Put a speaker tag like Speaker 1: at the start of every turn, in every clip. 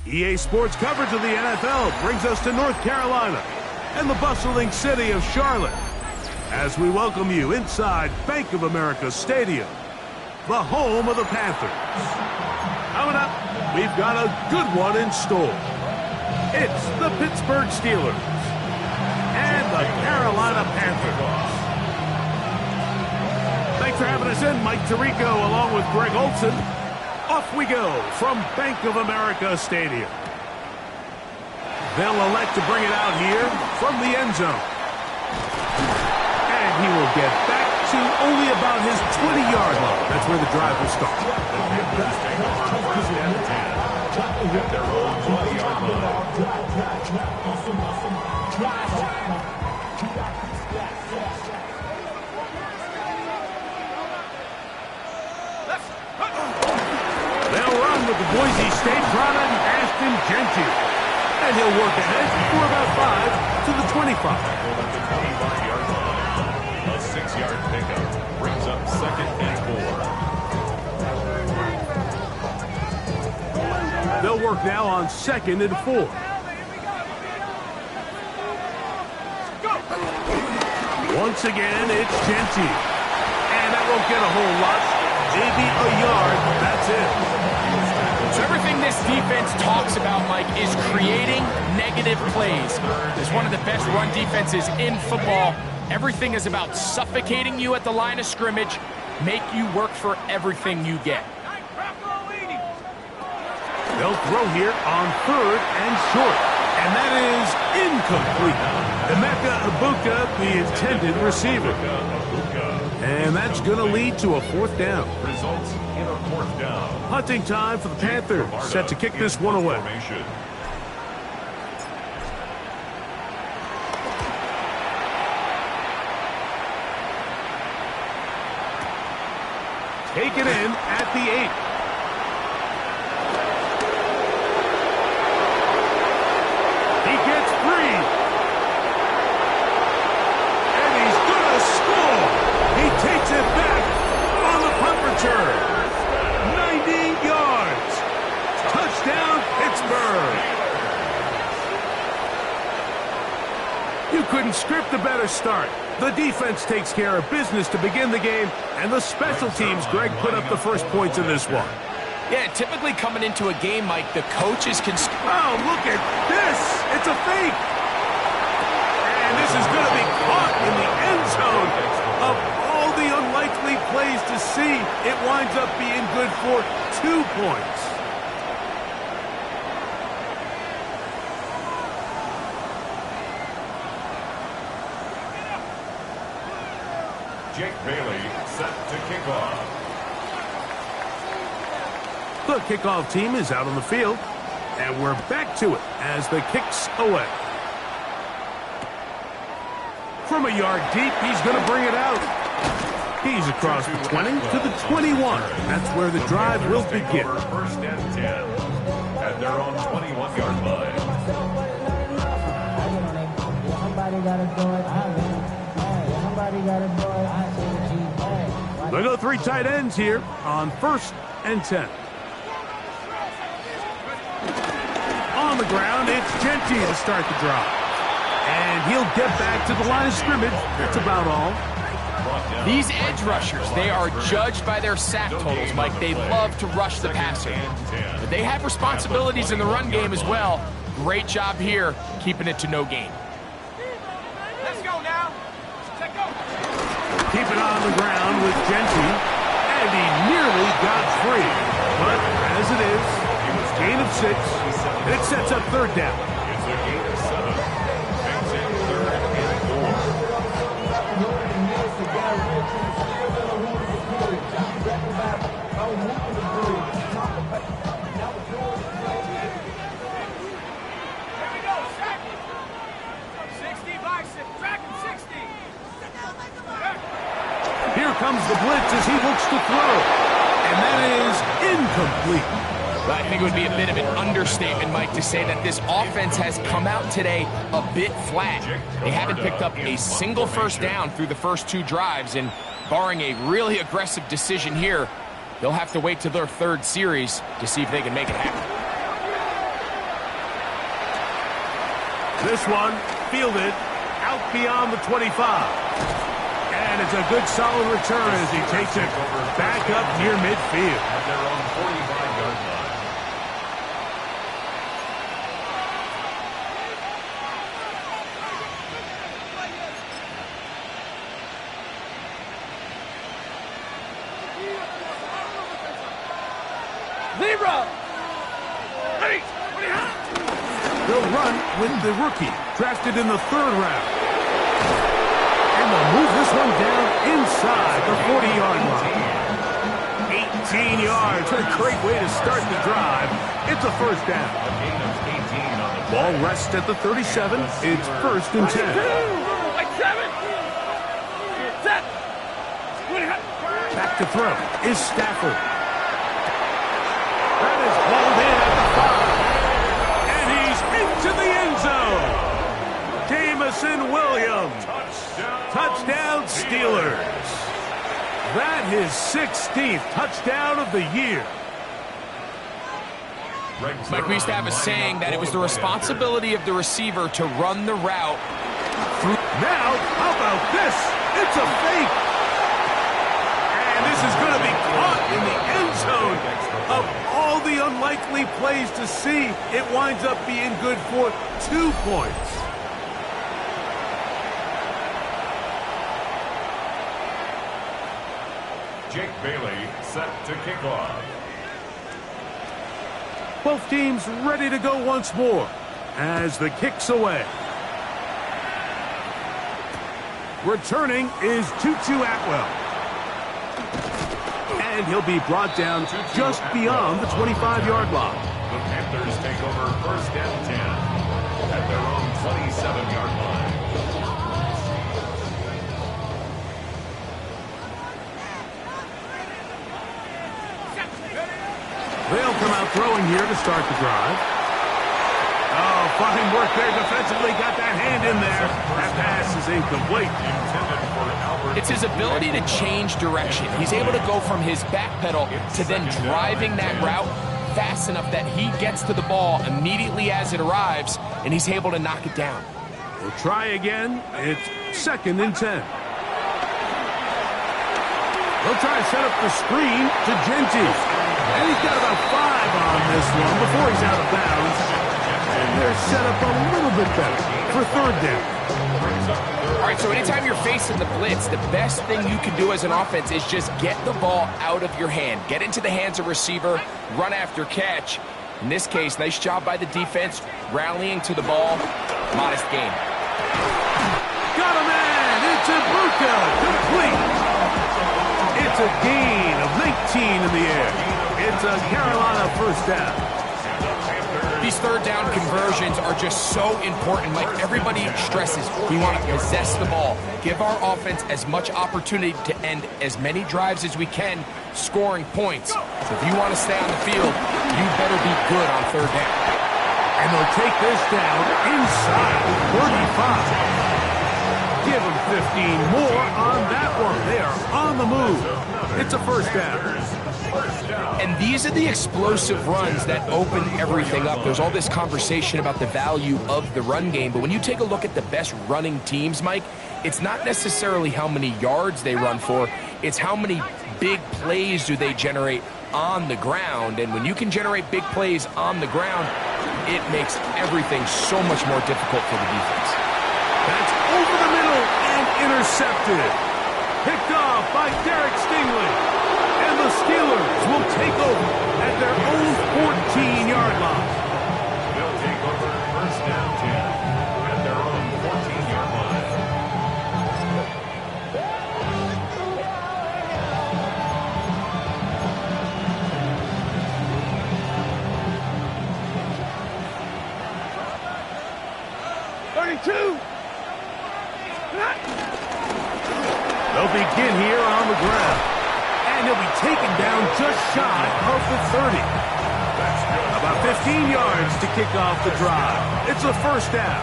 Speaker 1: EA Sports coverage of the NFL brings us to North Carolina and the bustling city of Charlotte as we welcome you inside Bank of America Stadium, the home of the Panthers. Coming up, we've got a good one in store. It's the Pittsburgh Steelers and the Carolina Panthers. Thanks for having us in, Mike Tirico, along with Greg Olson. Off we go from Bank of America Stadium. They'll elect to bring it out here from the end zone. And he will get back to only about his 20-yard line. That's where the drive will start. They'll run with the Boise State product, Ashton Genty. And he'll work ahead for about 5 to the 25.
Speaker 2: A 6-yard pickup brings up 2nd and 4.
Speaker 1: They'll work now on 2nd and 4. Once again, it's Genty. And that won't get a whole lot. Maybe a yard. That's it.
Speaker 3: So everything this defense talks about, Mike, is creating negative plays. It's one of the best run defenses in football. Everything is about suffocating you at the line of scrimmage, make you work for everything you get.
Speaker 1: They'll throw here on 3rd and short. And that is incomplete. Emeka Ibuka, the intended receiver. And that's going to lead to a 4th down.
Speaker 2: Results in a 4th down.
Speaker 1: Hunting time for the Panthers, set to kick this one away. Take it in at the 8. He gets free. And he's going to score. He takes it back on the punt return. 90 yards. Touchdown, Pittsburgh. You couldn't script a better start. The defense takes care of business to begin the game, and the special teams, Greg, put up the first points in this one.
Speaker 3: Yeah, typically coming into a game, Mike, the coaches can...
Speaker 1: Oh, look at this. It's a fake. And this is going to be caught in the end zone. Of all the unlikely plays to see, it winds up being good for 2 points.
Speaker 2: Jake Bailey set to kick off.
Speaker 1: The kickoff team is out on the field, and we're back to it as the kick's away. From a yard deep, he's going to bring it out. He's across the 20 to the 21. That's where the drive will begin.
Speaker 2: 1st and 10 at their own 21-yard line.
Speaker 4: Somebody got to do it. Somebody got to do it.
Speaker 1: They go 3 tight ends here on 1st and 10. On the ground, it's Genty to start the drive. And he'll get back to the line of scrimmage. That's about all.
Speaker 3: These edge rushers, they are judged by their sack totals, Mike. They love to rush the passer. But they have responsibilities in the run game as well. Great job here, keeping it to no gain.
Speaker 5: Let's go now. Let's go.
Speaker 1: Keep it on the ground with Genty. And he nearly got free. But as it is, gain of 6. And it sets up 3rd down.
Speaker 2: It's a gain of 7. Makes it 3rd and 4.
Speaker 1: Here comes the blitz as he looks to throw. And that is incomplete.
Speaker 3: I think it would be a bit of an understatement, Mike, to say that this offense has come out today a bit flat. They haven't picked up a single 1st down through the first 2 drives, and barring a really aggressive decision here, they'll have to wait to their 3rd series to see if they can make it happen.
Speaker 1: This one fielded out beyond the 25. And it's a good solid return as he takes it back up near midfield.
Speaker 2: At their own 45-yard line.
Speaker 5: Zebra!
Speaker 1: They'll run with the rookie, drafted in the 3rd round. And they'll move this one down inside the 40-yard line. 18 yards. What a great way to start the drive. It's a first down.
Speaker 2: A gain of 18 on the
Speaker 1: Ball rests at the 37. It's 1st and 10.
Speaker 5: Like 7! Set!
Speaker 1: Back to throw is Stafford. That is hauled in at the 5. And he's into the end zone. Jamison Williams. Touchdown Steelers. That his 16th touchdown of the year.
Speaker 3: Like we used to have a saying that it was the responsibility of the receiver to run the route through.
Speaker 1: Now, how about this? It's a fake. And this is going to be caught in the end zone. Of all the unlikely plays to see, it winds up being good for 2 points.
Speaker 2: Jake Bailey set to kick off.
Speaker 1: Both teams ready to go once more as the kick's away. Returning is Tutu Atwell. And he'll be brought down just beyond the 25-yard line.
Speaker 2: The Panthers take over 1st and 10 at their own 27-yard line.
Speaker 1: They'll come out throwing here to start the drive. Oh, fine work there defensively. Got that hand in there. That pass is incomplete.
Speaker 3: It's his ability to change direction. He's able to go from his back pedal to then driving that route fast enough that he gets to the ball immediately as it arrives, and he's able to knock it down.
Speaker 1: We'll try again. It's 2nd and 10. They'll try to set up the screen to Genty. And he's got about 5 on this one before he's out of bounds. And they're set up a little bit better for 3rd down.
Speaker 3: All right, so anytime you're facing the blitz, the best thing you can do as an offense is just get the ball out of your hand. Get into the hands of receiver, run after catch. In this case, nice job by the defense, rallying to the ball. Modest gain.
Speaker 1: Got a man! It's Ibuka! Complete! It's a gain of 19 in the air. It's a Carolina first down.
Speaker 3: These 3rd down conversions are just so important. Like everybody stresses, we want to possess the ball, give our offense as much opportunity to end as many drives as we can, scoring points. So if you want to stay on the field, you better be good on 3rd down.
Speaker 1: And they'll take this down inside the 35. Give them 15 more on that one. They are on the move. It's a first down.
Speaker 3: And these are the explosive runs that open everything up. There's all this conversation about the value of the run game, but when you take a look at the best running teams, Mike, it's not necessarily how many yards they run for, it's how many big plays do they generate on the ground. And when you can generate big plays on the ground, it makes everything so much more difficult for the defense.
Speaker 1: That's over the middle and intercepted. Picked off by Derek Stingley. And the Steelers will take over at their own 14-yard line.
Speaker 2: They'll take over 1st and 10 at their own 14-yard line.
Speaker 1: They'll begin here on the ground. And he'll be taken down just shy of the 30. About 15 yards to kick off the drive. It's a first down.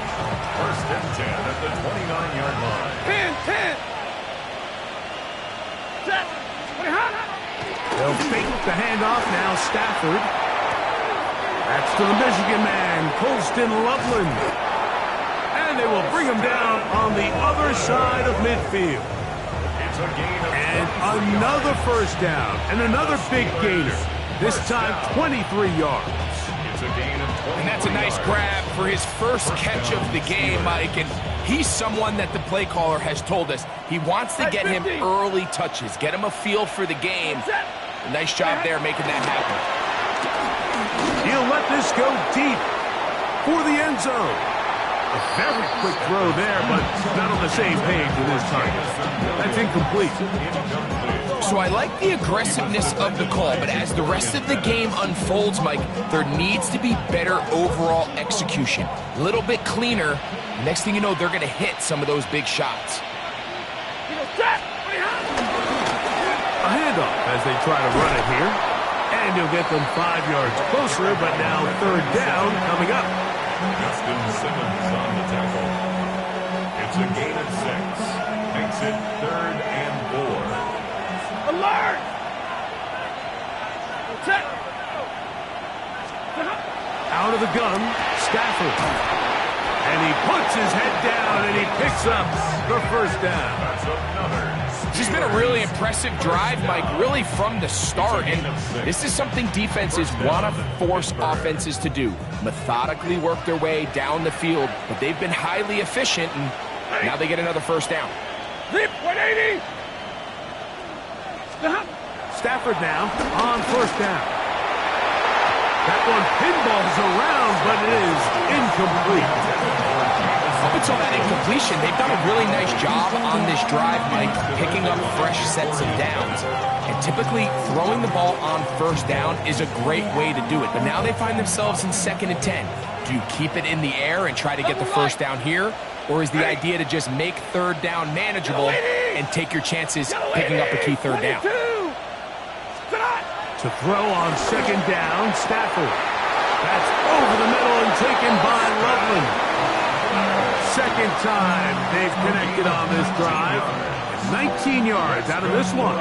Speaker 2: 1st and 10 at the 29-yard line.
Speaker 5: 10. Set.
Speaker 1: They'll fake the handoff now. Stafford. That's to the Michigan man, Colston Loveland. bring him down on the other side of midfield.
Speaker 2: It's a gain of
Speaker 1: And another first down, and another big gainer. This time 23 yards.
Speaker 2: It's a gain of 20.
Speaker 3: And that's a nice grab for his first catch of the game, Mike. And he's someone that the play caller has told us he wants to get him early touches, get him a feel for the game. Nice job there making that happen.
Speaker 1: He'll let this go deep for the end zone. A very quick throw there, but not on the same page with his target. That's incomplete.
Speaker 3: So I like the aggressiveness of the call, but as the rest of the game unfolds, Mike, there needs to be better overall execution. A little bit cleaner. Next thing you know, they're going to hit some of those big shots.
Speaker 1: A handoff as they try to run it here. And you'll get them 5 yards closer, but now third down coming up.
Speaker 2: Justin Simmons on the tackle. It's a gain of 6. Makes it 3rd and 4.
Speaker 5: Alert! Check.
Speaker 1: Out of the gun, Stafford. And he puts his head down and he picks up the first down.
Speaker 2: That's another.
Speaker 3: This has been a really impressive drive, Mike, really from the start. And this is something defenses want to force offenses to do. Methodically work their way down the field, but they've been highly efficient, and now they get another first down.
Speaker 5: Zip 180.
Speaker 1: Stafford now on first down. That one pinballs around, but it is incomplete.
Speaker 3: Up until that incompletion, they've done a really nice job on this drive, Mike, picking up fresh sets of downs. And typically, throwing the ball on first down is a great way to do it. But now they find themselves in 2nd and 10. Do you keep it in the air and try to get the first down here? Or is the idea to just make third down manageable and take your chances picking up a key third down?
Speaker 1: To throw on 2nd down, Stafford. That's over the middle and taken by Loveland. Second time they've connected on this drive. 19 yards out of this one.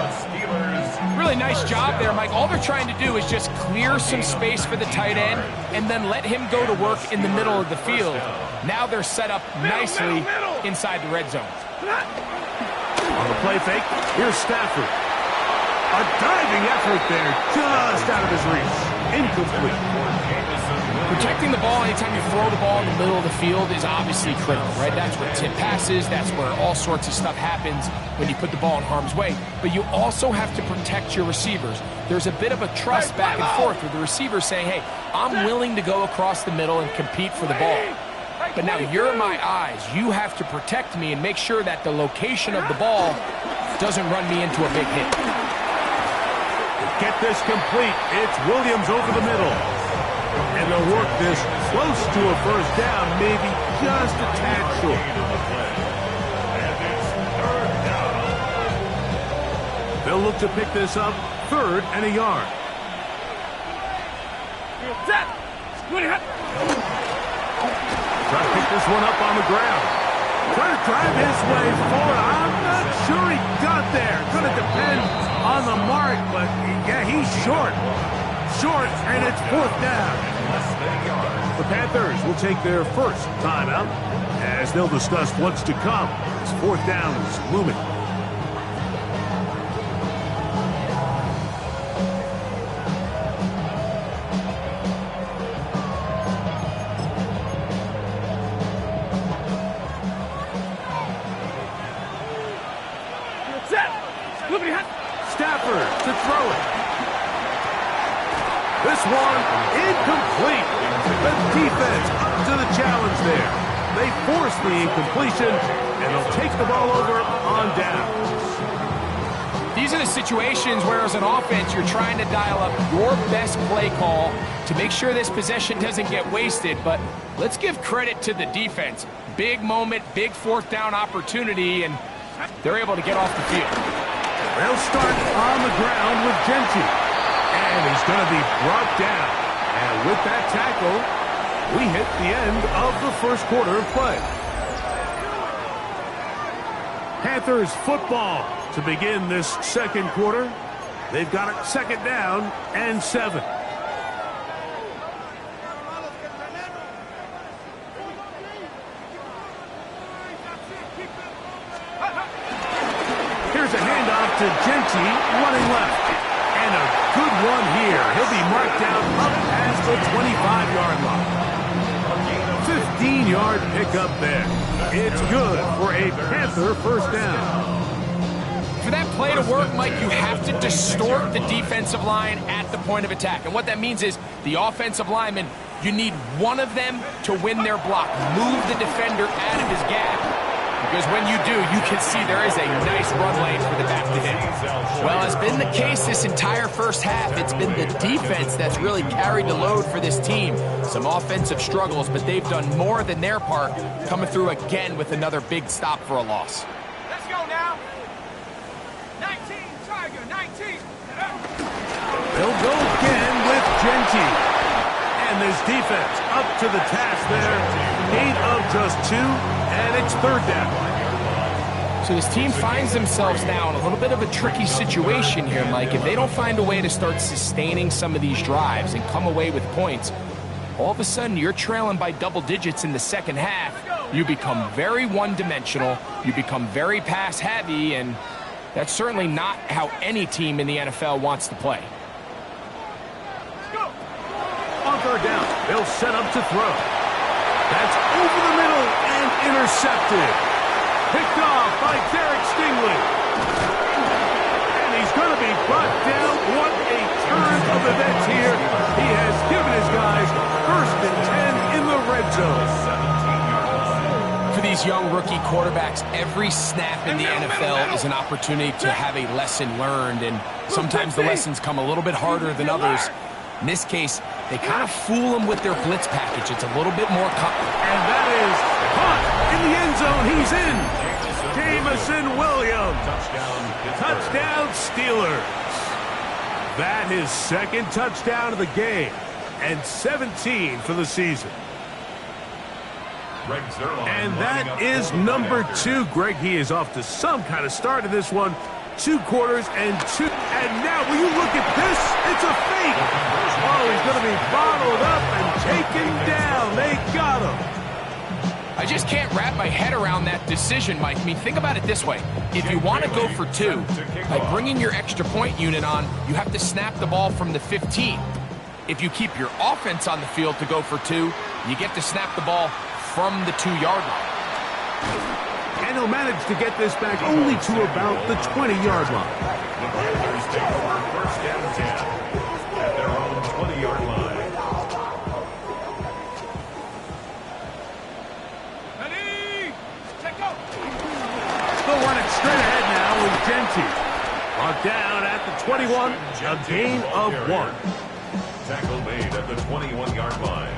Speaker 3: Really nice job there, Mike. All they're trying to do is just clear some space for the tight end and then let him go to work in the middle of the field. Now they're set up nicely inside the red zone.
Speaker 1: On the play fake, here's Stafford. A diving effort there, just out of his reach. Incomplete.
Speaker 3: Protecting the ball anytime you throw the ball in the middle of the field is obviously critical, right? That's where tip passes, that's where all sorts of stuff happens when you put the ball in harm's way. But you also have to protect your receivers. There's a bit of a trust back and forth with the receiver saying, hey, I'm willing to go across the middle and compete for the ball. But now you're my eyes. You have to protect me and make sure that the location of the ball doesn't run me into a big hit.
Speaker 1: Get this complete. It's Williams over the middle. And they'll work this close to a first down, maybe just a tad short. They'll look to pick this up 3rd and a yard. Try to pick this one up on the ground. Try to drive his way forward. I'm not sure he got there. Going to depend on the mark, but yeah, he's short. Short, and it's 4th down. The Panthers will take their first timeout as they'll discuss what's to come. This 4th down is looming. Stafford to throw it. This one incomplete. The defense up to the challenge there. They force the incompletion, and they'll take the ball over on down.
Speaker 3: These are the situations where, as an offense, you're trying to dial up your best play call to make sure this possession doesn't get wasted. But let's give credit to the defense. Big moment, big 4th down opportunity, and they're able to get off the field.
Speaker 1: They'll start on the ground with Genty. And he's going to be brought down. And with that tackle, we hit the end of the first quarter of play. Panthers football to begin this second quarter. They've got it 2nd down and 7. to Genty, running left. And a good one here. He'll be marked down up past the 25-yard line. 15-yard pickup there. It's good for a Panther first down.
Speaker 3: For that play to work, Mike, you have to distort the defensive line at the point of attack. And what that means is the offensive lineman, you need one of them to win their block. Move the defender out of his gap. Because when you do, you can see there is a nice run lane for the back to hit. Well, as been the case this entire first half, it's been the defense that's really carried the load for this team. Some offensive struggles, but they've done more than their part, coming through again with another big stop for a loss.
Speaker 5: Let's go now. 19, Tiger, 19.
Speaker 1: They'll go again with Genty. And this defense up to the task there. Gain of just 2, and it's third down.
Speaker 3: So this team finds themselves now in a little bit of a tricky situation here, Mike. If they don't find a way to start sustaining some of these drives and come away with points, all of a sudden you're trailing by double digits in the second half. You become very one-dimensional. You become very pass-heavy, and that's certainly not how any team in the NFL wants to play.
Speaker 1: On third down, they'll set up to throw. That's over the middle and intercepted. Picked off by Derek Stingley. And he's going to be brought down. What a turn of events here. He has given his guys first and 10 in the red zone.
Speaker 3: For these young rookie quarterbacks, every snap in the NFL is an opportunity to have a lesson learned, and sometimes the lessons come a little bit harder than others. In this case, they kind of fool them with their blitz package. It's a little bit more
Speaker 1: and that is caught in the end zone. He's in. Jamison Williams. Touchdown Steelers. That is second touchdown of the game and 17 for the season. And that is number 2. Greg, he is off to some kind of start in this one. 2 quarters and 2. And now, will you look at this? It's a fake. Oh, he's going to be bottled up and taken down. They got him.
Speaker 3: I just can't wrap my head around that decision, Mike. I mean, think about it this way. If you want to go for 2, by bringing your extra point unit on, you have to snap the ball from the 15. If you keep your offense on the field to go for 2, you get to snap the ball from the 2-yard line.
Speaker 1: And he'll manage to get this back only to about the 20-yard line.
Speaker 2: The Panthers take over first down 10 at their own 20-yard line.
Speaker 5: Ready? Check go.
Speaker 1: Still running straight ahead now with Genty. Brought down at the 21, a gain of 1.
Speaker 2: Tackle made at the 21-yard line.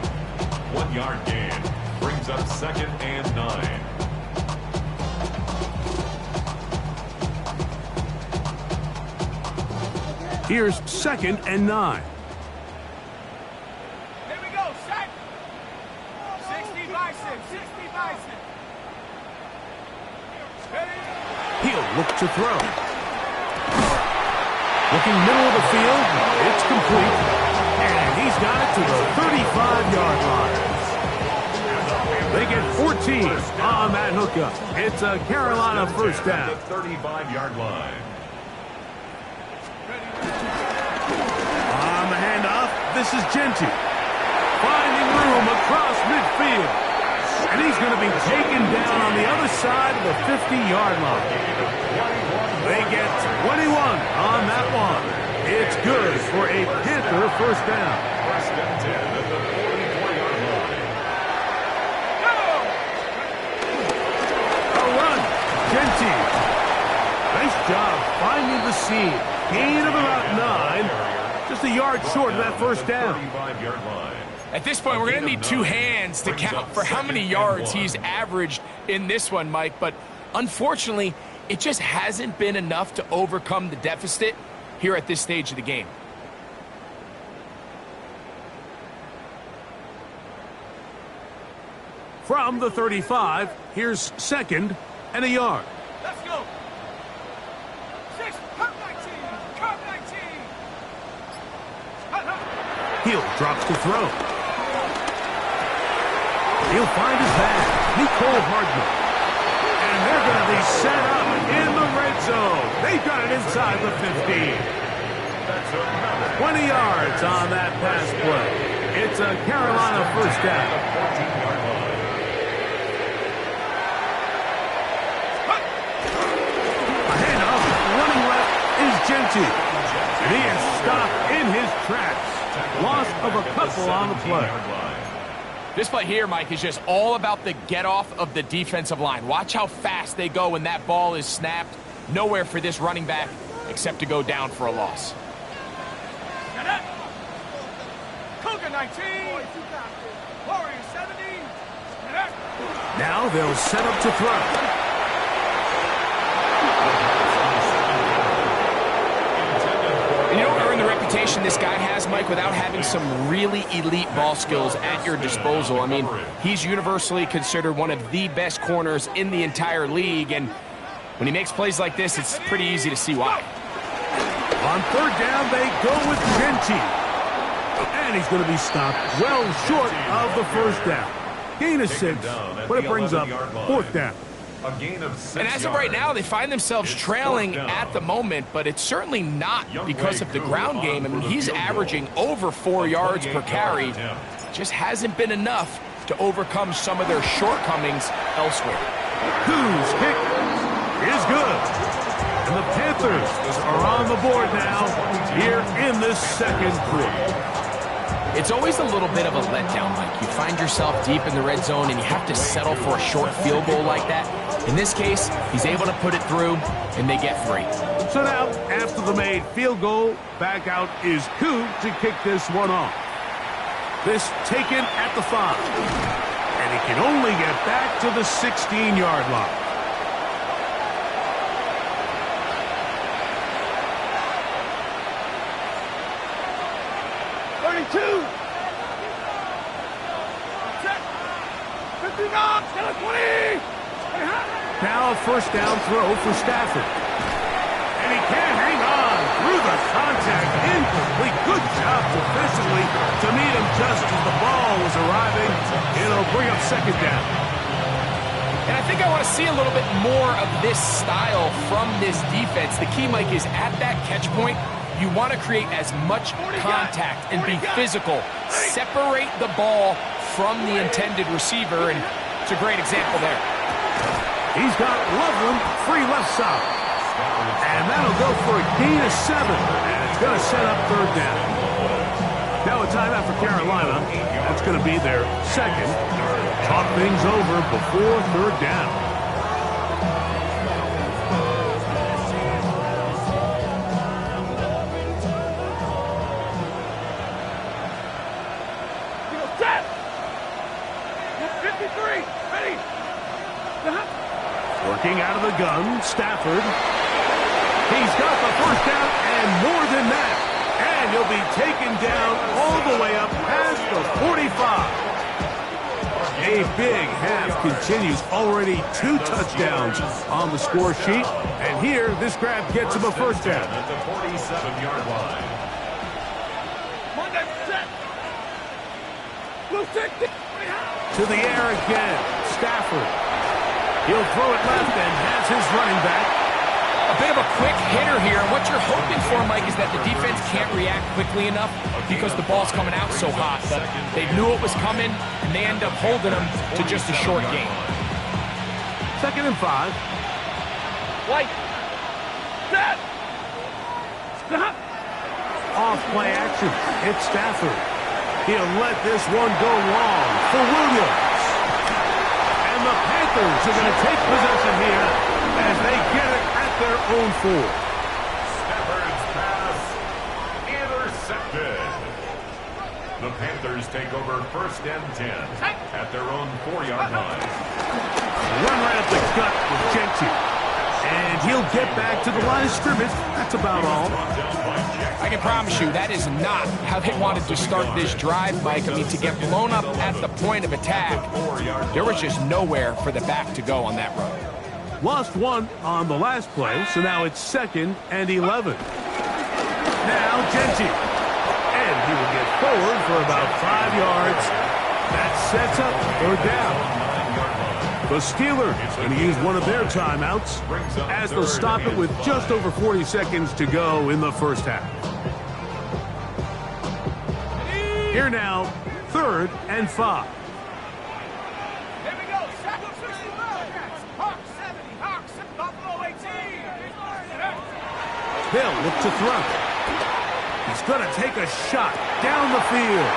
Speaker 2: 1-yard gain brings up second and 9.
Speaker 1: Here's second and 9.
Speaker 5: Here we go, set. 60 bicep, 60 bicep.
Speaker 1: He'll look to throw. Looking middle of the field, it's complete. And he's got it to the 35-yard line. They get 14 on that hookup. It's a Carolina first down.
Speaker 2: At the 35-yard line.
Speaker 1: On the handoff, this is Genty. Finding room across midfield. And he's going to be taken down on the other side of the 50-yard line. They get 21 on that one. It's good for a Panther first down.
Speaker 2: First and 10 at the 44-yard line.
Speaker 1: A run. Genty. Nice job finding the seam. Gain of about 9. Just a yard short of that first down.
Speaker 2: 35-yard line.
Speaker 3: At this point, we're going to need 2 hands to count for how many yards he's averaged in this one, Mike. But unfortunately, it just hasn't been enough to overcome the deficit here at this stage of the game.
Speaker 1: From the 35, here's second and a yard.
Speaker 5: Let's go. 6, cut 19, cut 19.
Speaker 1: Hill drops to throw. He'll find his man, Nicole Hardman. And they're going to be set up in the red zone. They've got it inside the 15. 20 yards on that pass play. It's a Carolina first down. A handoff, running left is Genty. And he is stopped in his tracks. Loss of a couple on the play.
Speaker 3: This play here, Mike, is just all about the get-off of the defensive line. Watch how fast they go when that ball is snapped. Nowhere for this running back except to go down for a loss.
Speaker 5: Cougar 19. Warrior 70.
Speaker 1: Now they'll set up to throw.
Speaker 3: And you don't earn the reputation this guy has, Mike, without having some really elite ball skills at your disposal. I mean, he's universally considered one of the best corners in the entire league, and when he makes plays like this, it's pretty easy to see why.
Speaker 1: On third down, they go with Genty. And he's going to be stopped well short of the first down. Gain of 6, but it brings up fourth down.
Speaker 2: A gain of 6
Speaker 3: And as of right now, they find themselves trailing at the moment, but it's certainly not because of the ground game. I mean, he's averaging over 4 yards per carry. Just hasn't been enough to overcome some of their shortcomings elsewhere.
Speaker 1: Whose kick is good. And the Panthers are on the board now here in this second quarter.
Speaker 3: It's always a little bit of a letdown, Mike. You find yourself deep in the red zone and you have to settle for a short field goal like that. In this case, he's able to put it through, and they get 3.
Speaker 1: So now, after the made field goal, back out is Koo to kick this one off. This taken at the 5. And he can only get back to the 16-yard line. Now a first down throw for Stafford. And he can't hang on through the contact. Incomplete. Good job defensively to meet him just as the ball was arriving. It'll bring up second down.
Speaker 3: And I think I want to see a little bit more of this style from this defense. The key, Mike, is at that catch point, you want to create as much contact and be physical. Separate the ball from the intended receiver, and it's a great example there.
Speaker 1: He's got Loveland free left side. And that'll go for a gain of 7. And it's going to set up third down. Now a timeout for Carolina. That's going to be their second. Talk things over before third down. Working out of the gun, Stafford. He's got the first down and more than that. And he'll be taken down all the way up past the 45. A big half continues. Already 2 touchdowns on the score sheet. And here, this grab gets him a first down.
Speaker 2: At the 47-yard line.
Speaker 1: To the air again, Stafford. He'll throw it left and has his running back.
Speaker 3: A bit of a quick hitter here. What you're hoping for, Mike, is that the defense can't react quickly enough because the ball's coming out so hot. But they knew it was coming, and they end up holding them to just a short gain.
Speaker 1: 2nd and 5.
Speaker 5: White. Set. Stop.
Speaker 1: Off play action. It's Stafford. He'll let this one go long for Williams. And the Panthers are going to take possession here as they get it at their own 4.
Speaker 2: Stafford's pass intercepted. The Panthers take over 1st and 10 at their own 4-yard line.
Speaker 1: Run right up the gut with Genty. And he'll get back to the line of scrimmage. That's about all.
Speaker 3: I can promise you that is not how they wanted to start this drive, Mike. I mean, to get blown up at the point of attack, there was just nowhere for the back to go on that run.
Speaker 1: Lost 1 on the last play, so now it's 2nd and 11. Now Genty. And he will get forward for about 5 yards. That sets up third down. The Steelers going to use one of their timeouts as they'll stop it with just over 40 seconds to go in the first half. Here now, 3rd and 5.
Speaker 5: Here we go. Hawks 70. Hawks. Buffalo 18.
Speaker 1: Hill look to throw. He's going to take a shot down the field.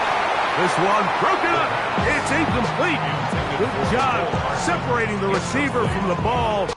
Speaker 1: This one broken up. It's incomplete. Good job separating the receiver from the ball.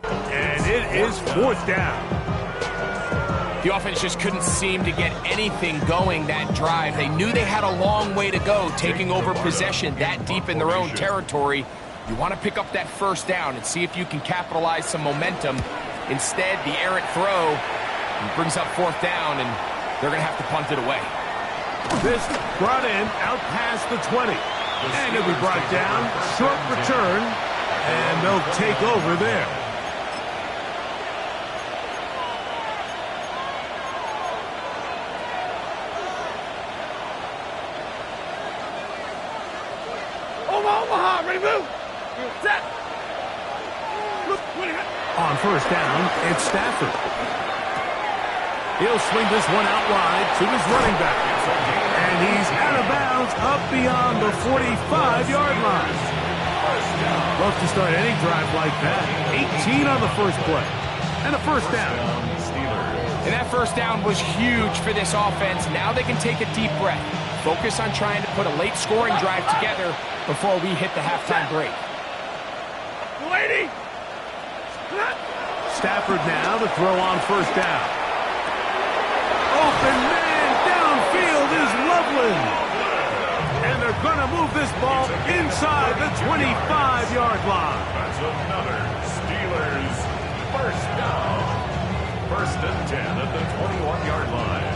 Speaker 1: And it is 4th down.
Speaker 3: The offense just couldn't seem to get anything going that drive. They knew they had a long way to go, taking over possession that deep in their own territory. You want to pick up that 1st down and see if you can capitalize some momentum. Instead, the errant throw brings up 4th down, and they're going to have to punt it away.
Speaker 1: This brought in out past the 20. And it'll be brought down, short return, and they'll take over there.
Speaker 5: Omaha, ready to move. Set. Look,
Speaker 1: On 1st down, it's Stafford. He'll swing this one out wide to his running back. And he's out of bounds up beyond the 45-yard line. Love to start any drive like that. 18 on the first play. And a 1st down.
Speaker 3: And that 1st down was huge for this offense. Now they can take a deep breath. Focus on trying to put a late scoring drive together before we hit the halftime break.
Speaker 5: lady.
Speaker 1: Stafford now to throw on 1st down. Open man downfield is Loveland. And they're going to move this ball inside the 25-yard line.
Speaker 2: That's another Steelers 1st down. 1st and 10 at the 21-yard line.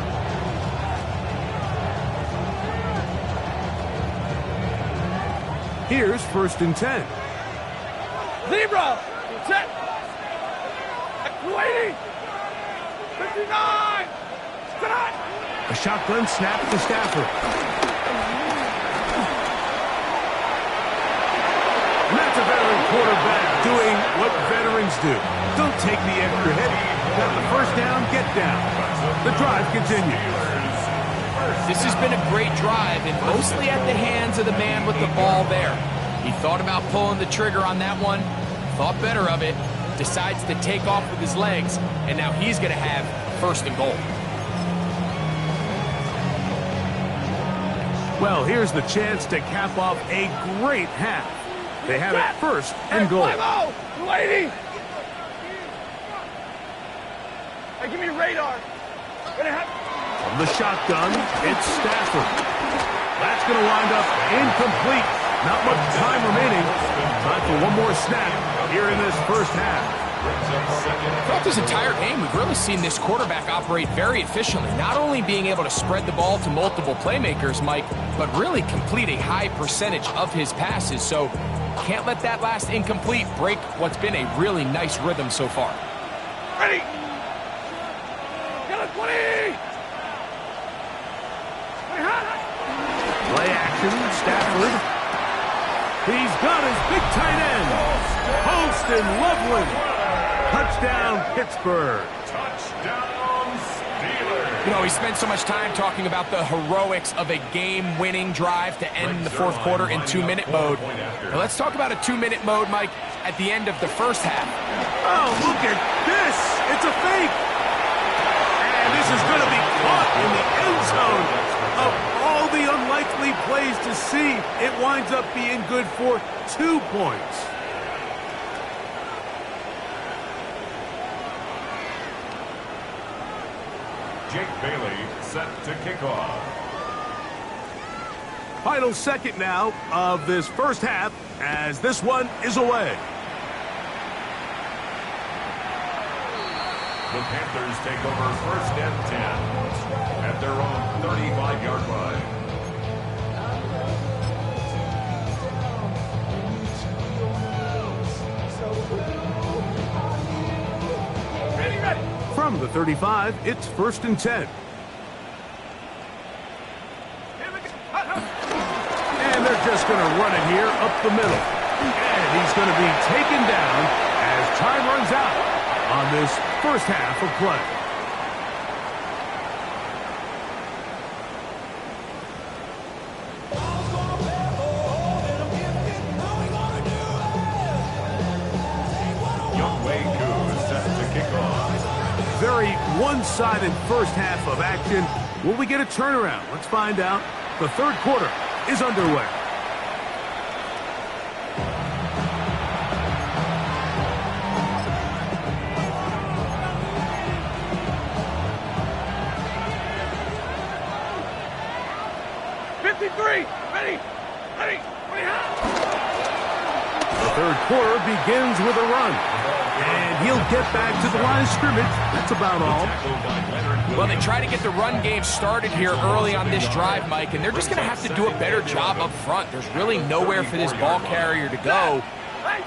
Speaker 1: Here's 1st and 10.
Speaker 5: Zebra. Set. Lady. 59. Stop.
Speaker 1: A shotgun snap to Stafford. And that's a veteran quarterback doing what veterans do. Don't take the extra hit. Got the 1st down, get down. The drive continues.
Speaker 3: This has been a great drive, and mostly at the hands of the man with the ball there. He thought about pulling the trigger on that one, thought better of it, decides to take off with his legs, and now he's going to have 1st and goal.
Speaker 1: Well, here's the chance to cap off a great half. They have it 1st and goal.
Speaker 5: Lady. Hey, give me radar.
Speaker 1: From the shotgun, it's Stafford. That's going to wind up incomplete. Not much time remaining. Time for one more snap here in this 1st half.
Speaker 3: Throughout this entire game, we've really seen this quarterback operate very efficiently, not only being able to spread the ball to multiple playmakers, Mike, but really complete a high percentage of his passes. So can't let that last incomplete break what's been a really nice rhythm so far.
Speaker 5: Ready. Get it, 20.
Speaker 1: Play action, Stafford. He's got his big tight end. Post and Loveland. Touchdown, Pittsburgh.
Speaker 2: Touchdown, Steelers.
Speaker 3: You know, we spent so much time talking about the heroics of a game-winning drive to end the 4th quarter in 2-minute mode. Now let's talk about a 2-minute mode, Mike, at the end of the 1st half.
Speaker 1: Oh, look at this. It's a fake. And this is going to be caught in the end zone. Of all the unlikely plays to see, it winds up being good for 2 points.
Speaker 2: Jake Bailey set to kick off.
Speaker 1: Final second now of this first half as this one is away.
Speaker 2: The Panthers take over first and 10 at their own 35-yard line.
Speaker 1: From the 35, it's first and 10. And they're just going to run it here up the middle. And he's going to be taken down as time runs out on this first half of play. Very one-sided first half of action. Will we get a turnaround? Let's find out. The third quarter is underway. The third quarter begins with a run. And he'll get back to the line of scrimmage. That's about all.
Speaker 3: Well, they try to get the run game started here early on this drive, Mike, and they're just going to have to do a better job up front. There's really nowhere for this ball carrier to go.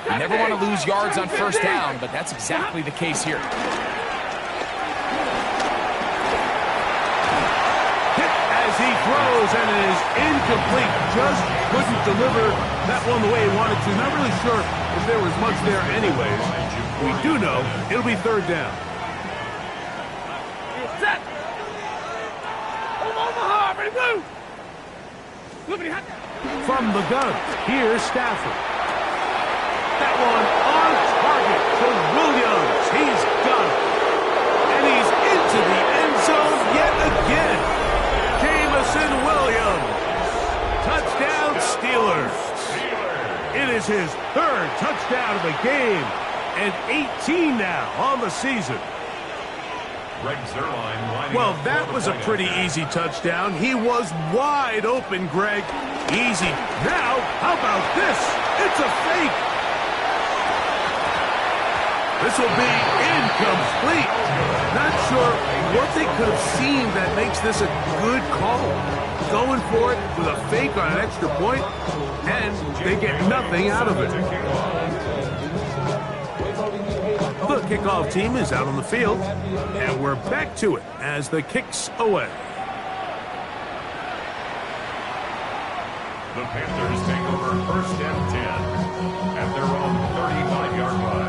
Speaker 3: You never want to lose yards on first down, but that's exactly the case here.
Speaker 1: Hit as he throws, and it is incomplete. Just couldn't deliver that one the way he wanted to. Not really sure if there was much there anyways. We do know it'll be third down. From the gun, here's Stafford. That one on target to Williams. He's got it. And he's into the end zone yet again. Jamison Williams. Touchdown Steelers. It is his third touchdown of the game. And 18 now on the season. Well, that was a pretty easy touchdown. He was wide open, Greg. Easy. Now, how about this? It's a fake. This will be incomplete. Not sure what they could have seen that makes this a good call. Going for it with a fake on an extra point, and they get nothing out of it. The kickoff team is out on the field, and we're back to it as the kick's away.
Speaker 2: The Panthers take over first and 10 at their own 35-yard line.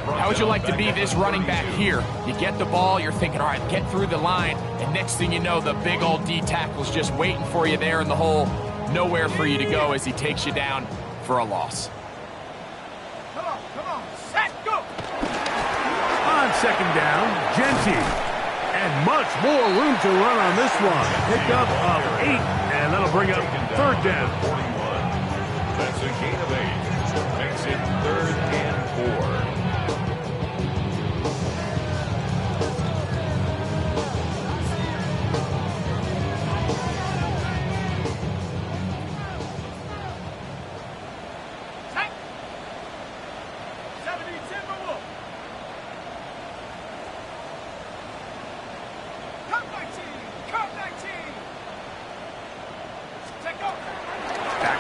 Speaker 3: How would you like to be this running back here? You get the ball, you're thinking, all right, get through the line, and next thing you know, the big old D tackle's just waiting for you there in the hole. Nowhere for you to go as he takes you down for a loss.
Speaker 5: Come on, set, go!
Speaker 1: On second down, Genty. And much more room to run on this one. Pickup of 8, and that'll bring up third down.
Speaker 2: 41. That's a gain of 8. Makes it third and 4.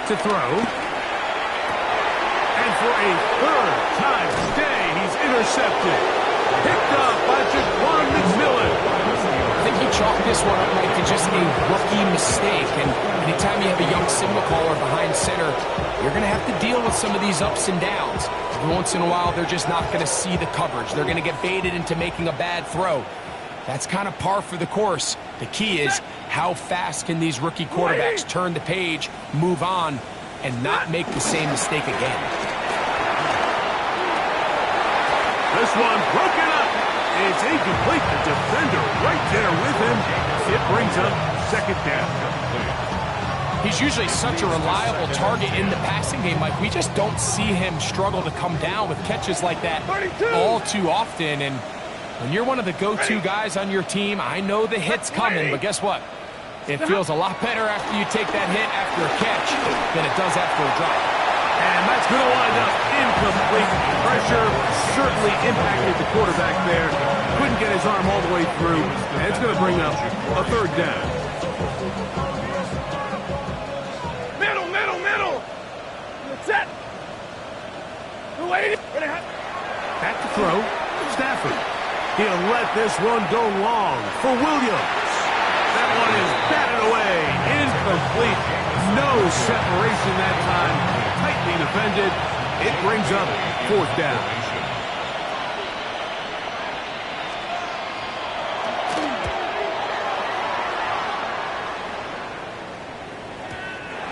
Speaker 1: To throw. And for a third time today, he's intercepted. Picked up by Jaquan McMillan.
Speaker 3: I think you chalk this one up, Mike, to just a rookie mistake. And anytime you have a young signal caller behind center, you're going to have to deal with some of these ups and downs. Every once in a while, they're just not going to see the coverage. They're going to get baited into making a bad throw. That's kind of par for the course. The key is how fast can these rookie quarterbacks turn the page, move on, and not make the same mistake again.
Speaker 1: This one broken up. It's incomplete. The defender right there with him. It brings up second down.
Speaker 3: He's usually such a reliable target in the passing game, Mike. We just don't see him struggle to come down with catches like that all too often. And when you're one of the go-to guys on your team, I know the hit's coming, but guess what? It feels a lot better after you take that hit after a catch than it does after a drop.
Speaker 1: And that's going to wind up incomplete. Pressure certainly impacted the quarterback there. Couldn't get his arm all the way through. And it's going to bring up a third down.
Speaker 5: Middle. Set. Wait.
Speaker 1: Back to throw. Stafford. He'll let this one go long for Williams. That one is batted away. Incomplete. No separation that time. Tightly defended. It brings up fourth down.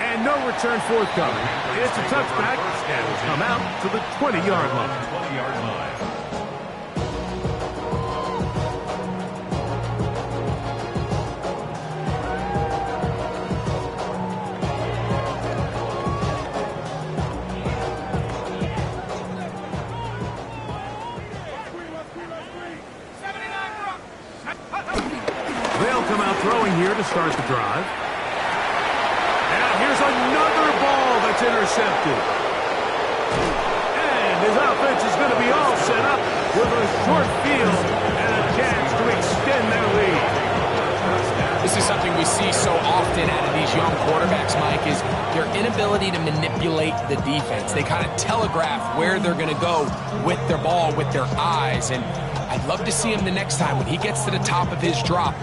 Speaker 1: And no return forthcoming. It's a touchback, and will come out to the 20-yard line. They'll come out throwing here to start the drive. And here's another ball that's intercepted. And his offense is going to be all set up with a short field and a chance to extend their lead.
Speaker 3: This is something we see so often out of these young quarterbacks, Mike, is their inability to manipulate the defense. They kind of telegraph where they're going to go with their ball, with their eyes. And I'd love to see him the next time when he gets to the top of his drop.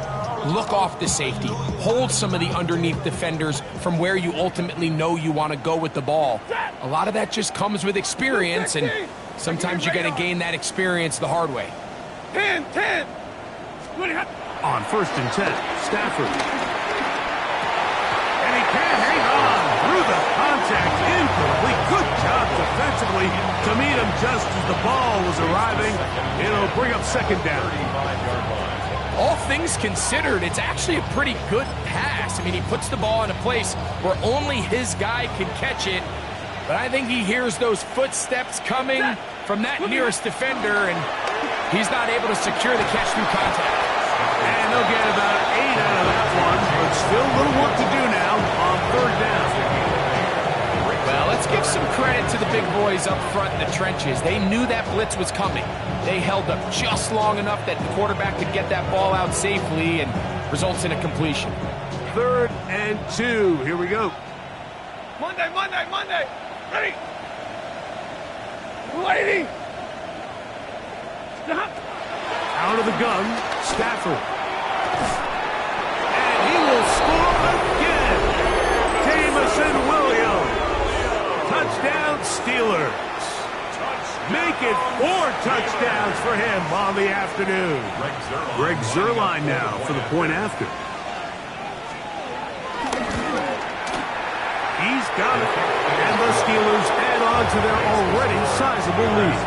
Speaker 3: Look off the safety. Hold some of the underneath defenders from where you ultimately know you want to go with the ball. A lot of that just comes with experience, and sometimes you're going to gain that experience the hard way.
Speaker 5: 10.
Speaker 1: On 1st and 10, Stafford. And he can't hang on through the contact. Incomplete. Good job defensively to meet him just as the ball was arriving. It'll bring up second down.
Speaker 3: All things considered, it's actually a pretty good pass. I mean, he puts the ball in a place where only his guy can catch it. But I think he hears those footsteps coming from that nearest defender, and he's not able to secure the catch through contact.
Speaker 1: And they'll get about 8 out of that one, but still a little work to do now on third down.
Speaker 3: Well, let's give some credit to the big boys up front in the trenches. They knew that blitz was coming. They held up just long enough that the quarterback could get that ball out safely and results in a completion.
Speaker 1: 3rd and 2. Here we go.
Speaker 5: Monday. Ready. Lady. Stop.
Speaker 1: Out of the gun, Stafford. And he will score again. Jamison Williams. Touchdown Steelers. Make it 4 touchdowns for him on the afternoon. Greg Zuerlein now for the point after. He's got it. And the Steelers add on to their already sizable lead.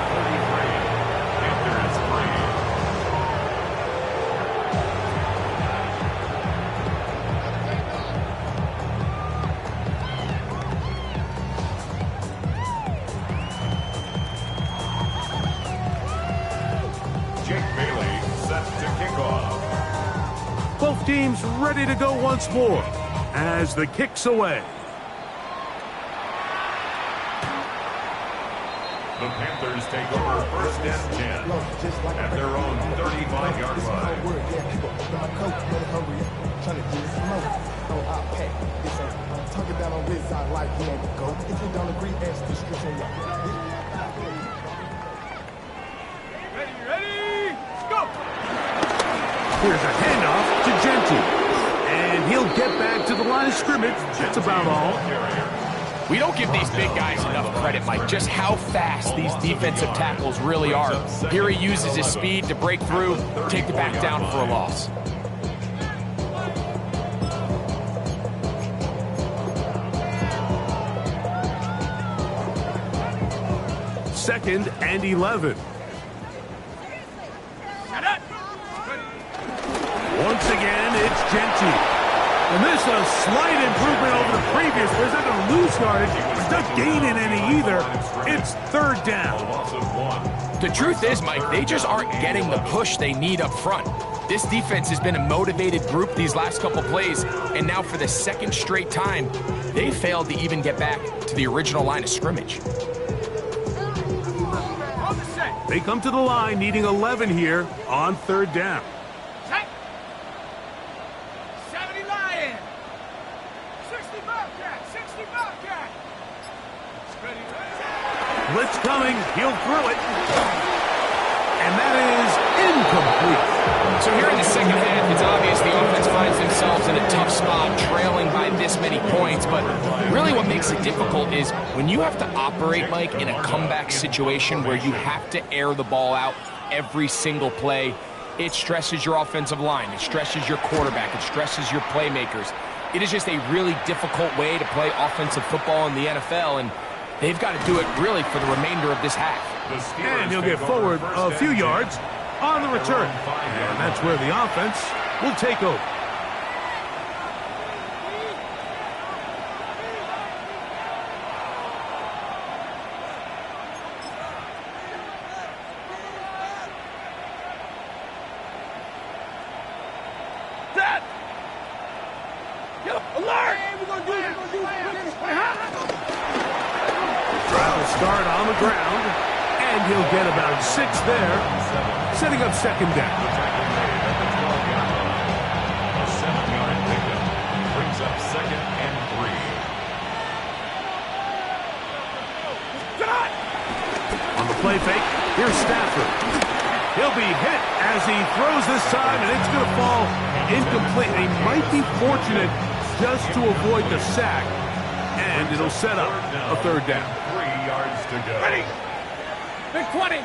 Speaker 1: Both teams ready to go once more as the kick's away.
Speaker 2: The Panthers take over 1st and 10 at their own 35-yard
Speaker 5: Ready. Go.
Speaker 1: Here's a handoff to Genty. And he'll get back to the line of scrimmage. That's about all.
Speaker 3: We don't give these big guys enough credit, Mike, just how fast these defensive tackles really are. Here he uses his speed to break through, take the back down for a loss.
Speaker 1: Second and 11. Once again, it's Genty. And this is a slight improvement over the previous. They're not going to lose yardage. It's not gaining any either. It's third down.
Speaker 3: The truth is, Mike, they just aren't getting the push they need up front. This defense has been a motivated group these last couple plays, and now for the second straight time, they failed to even get back to the original line of scrimmage.
Speaker 1: They come to the line needing 11 here on third down. Blitz coming, he'll throw it. And that is incomplete.
Speaker 3: So here in the second half, it's obvious the offense finds themselves in a tough spot, trailing by this many points. But really what makes it difficult is when you have to operate, Mike, in a comeback situation where you have to air the ball out every single play, it stresses your offensive line, it stresses your quarterback, it stresses your playmakers. It is just a really difficult way to play offensive football in the NFL, and they've got to do it really for the remainder of this half.
Speaker 1: And he'll get forward a few yards on the return. And that's where the offense will take over. Start on the ground, and he'll get about 6 there, setting up second down.
Speaker 2: A 7-yard pickup brings up second and 3.
Speaker 1: On the play fake, here's Stafford. He'll be hit as he throws this time, and it's going to fall incomplete. He might be fortunate just to avoid the sack, and it'll set up a third down.
Speaker 2: 3 yards to go.
Speaker 5: Ready. Big 20.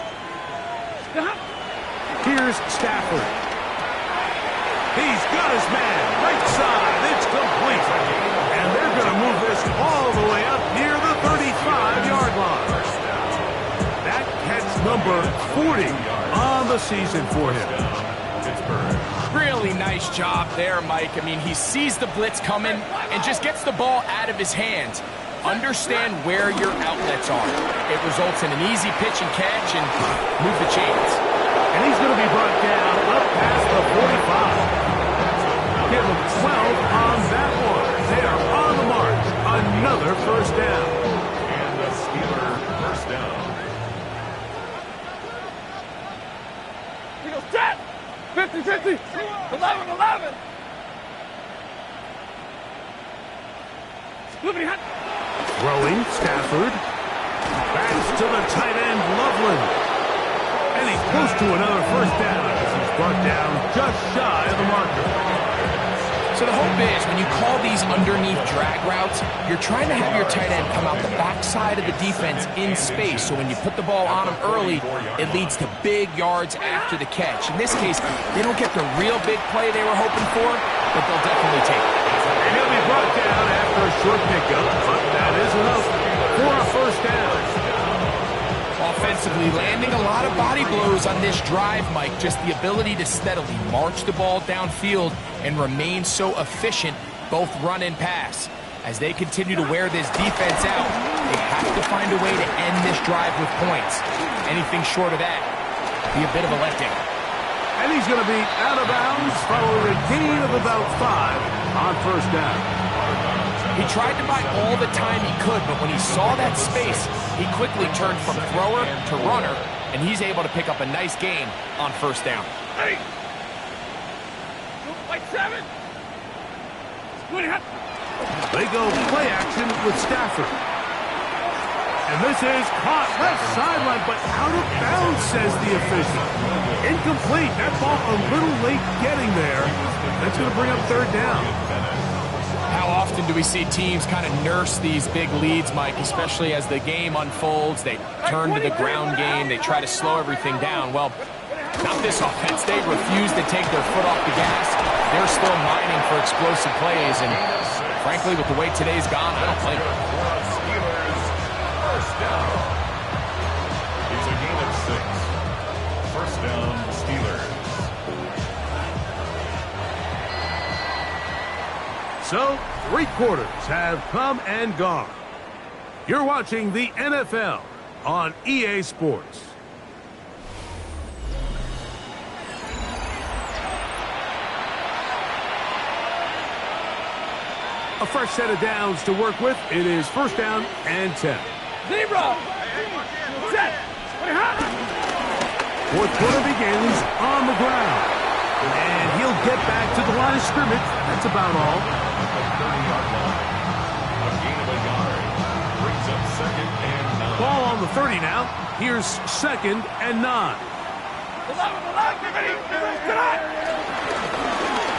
Speaker 1: Here's Stafford. He's got his man. Right side. It's complete. And they're going to move this all the way up near the 35-yard line. That catch number 40 on the season for him.
Speaker 3: Really nice job there, Mike. I mean, he sees the blitz coming and just gets the ball out of his hands. Understand where your outlets are. It results in an easy pitch and catch and move the chains.
Speaker 1: And he's going to be brought down up past the 45. Give him 12 on that one. They are on the march. Another first down.
Speaker 2: And the Steeler first down.
Speaker 5: He goes, set. 50-50. 11-11.
Speaker 1: Throwing, Stafford. Backs to the tight end, Loveland. And he's close to another first down as he's brought down just shy of the marker.
Speaker 3: So the hope is when you call these underneath drag routes, you're trying to have your tight end come out the backside of the defense in space. So when you put the ball on him early, it leads to big yards after the catch. In this case, they don't get the real big play they were hoping for, but they'll definitely take it.
Speaker 1: And he'll be brought down after a short pickup, but that is enough for a first down.
Speaker 3: Offensively, landing a lot of body blows on this drive, Mike. Just the ability to steadily march the ball downfield and remain so efficient, both run and pass. As they continue to wear this defense out, they have to find a way to end this drive with points. Anything short of that be a bit of a letdown.
Speaker 1: And he's going to be out of bounds following a gain of about 5 on first down.
Speaker 3: He tried to buy all the time he could, but when he saw that space, he quickly turned from thrower to runner, and he's able to pick up a nice gain on first down.
Speaker 5: Hey. Like 7.
Speaker 1: They go play action with Stafford. And this is caught left sideline, but out of bounds, says the official. Incomplete. That ball a little late getting there. That's going to bring up third down.
Speaker 3: How often do we see teams kind of nurse these big leads, Mike, especially as the game unfolds? They turn to the ground game. They try to slow everything down. Well, not this offense. They refuse to take their foot off the gas. They're still mining for explosive plays. And frankly, with the way today's gone, I don't blame them.
Speaker 2: Steelers, first down. It's a gain of 6. First down, Steelers.
Speaker 1: So, 3 quarters have come and gone. You're watching the NFL on EA Sports. A fresh set of downs to work with. It is first down and 10.
Speaker 5: Zebra! Set!
Speaker 1: Fourth quarter begins on the ground. And he'll get back to the line of scrimmage. That's about all.
Speaker 2: At the 30-yard line. A gain of a yard. Brings up second and 9.
Speaker 1: Ball on the 30 now. Here's second and 9.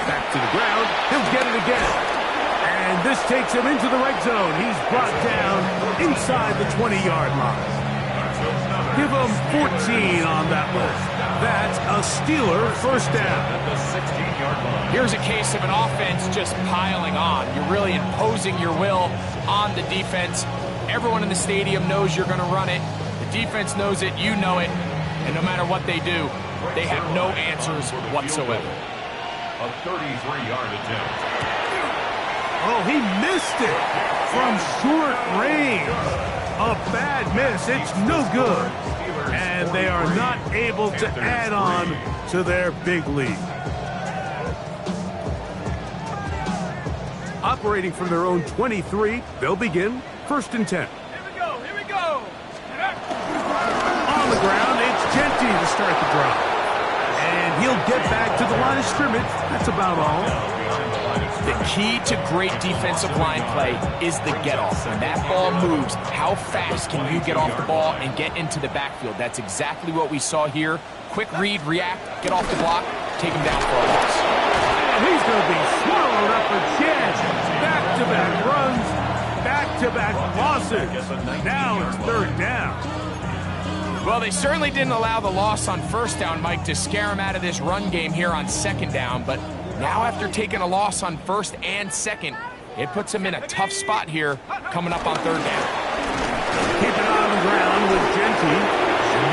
Speaker 1: Back to the ground. He'll get it again. And this takes him into the red zone. He's brought down inside the 20-yard line. Give him 14 on that one. That's a Steeler first down.
Speaker 2: At the 16-yard line.
Speaker 3: Here's a case of an offense just piling on. You're really imposing your will on the defense. Everyone in the stadium knows you're going to run it. The defense knows it. You know it. And no matter what they do, they have no answers whatsoever.
Speaker 2: A 33-yard attempt.
Speaker 1: Oh, he missed it from short range. A bad miss. It's no good. And they are not able to add on to their big lead. Operating from their own 23, they'll begin first and 10.
Speaker 5: Here we go, here we go.
Speaker 1: On the ground, it's Genty to start the drive. And he'll get back to the line of scrimmage. That's about all.
Speaker 3: The key to great defensive line play is the get-off. When that ball moves, how fast can you get off the ball and get into the backfield? That's exactly what we saw here. Quick read, react, get off the block, take him down for a loss.
Speaker 1: And he's going to be swallowed up again. Back-to-back runs, back-to-back losses. Now it's third down.
Speaker 3: Well, they certainly didn't allow the loss on first down, Mike, to scare him out of this run game here on second down, but now after taking a loss on first and second, it puts him in a tough spot here coming up on third down.
Speaker 1: Keep it on the ground with Genty.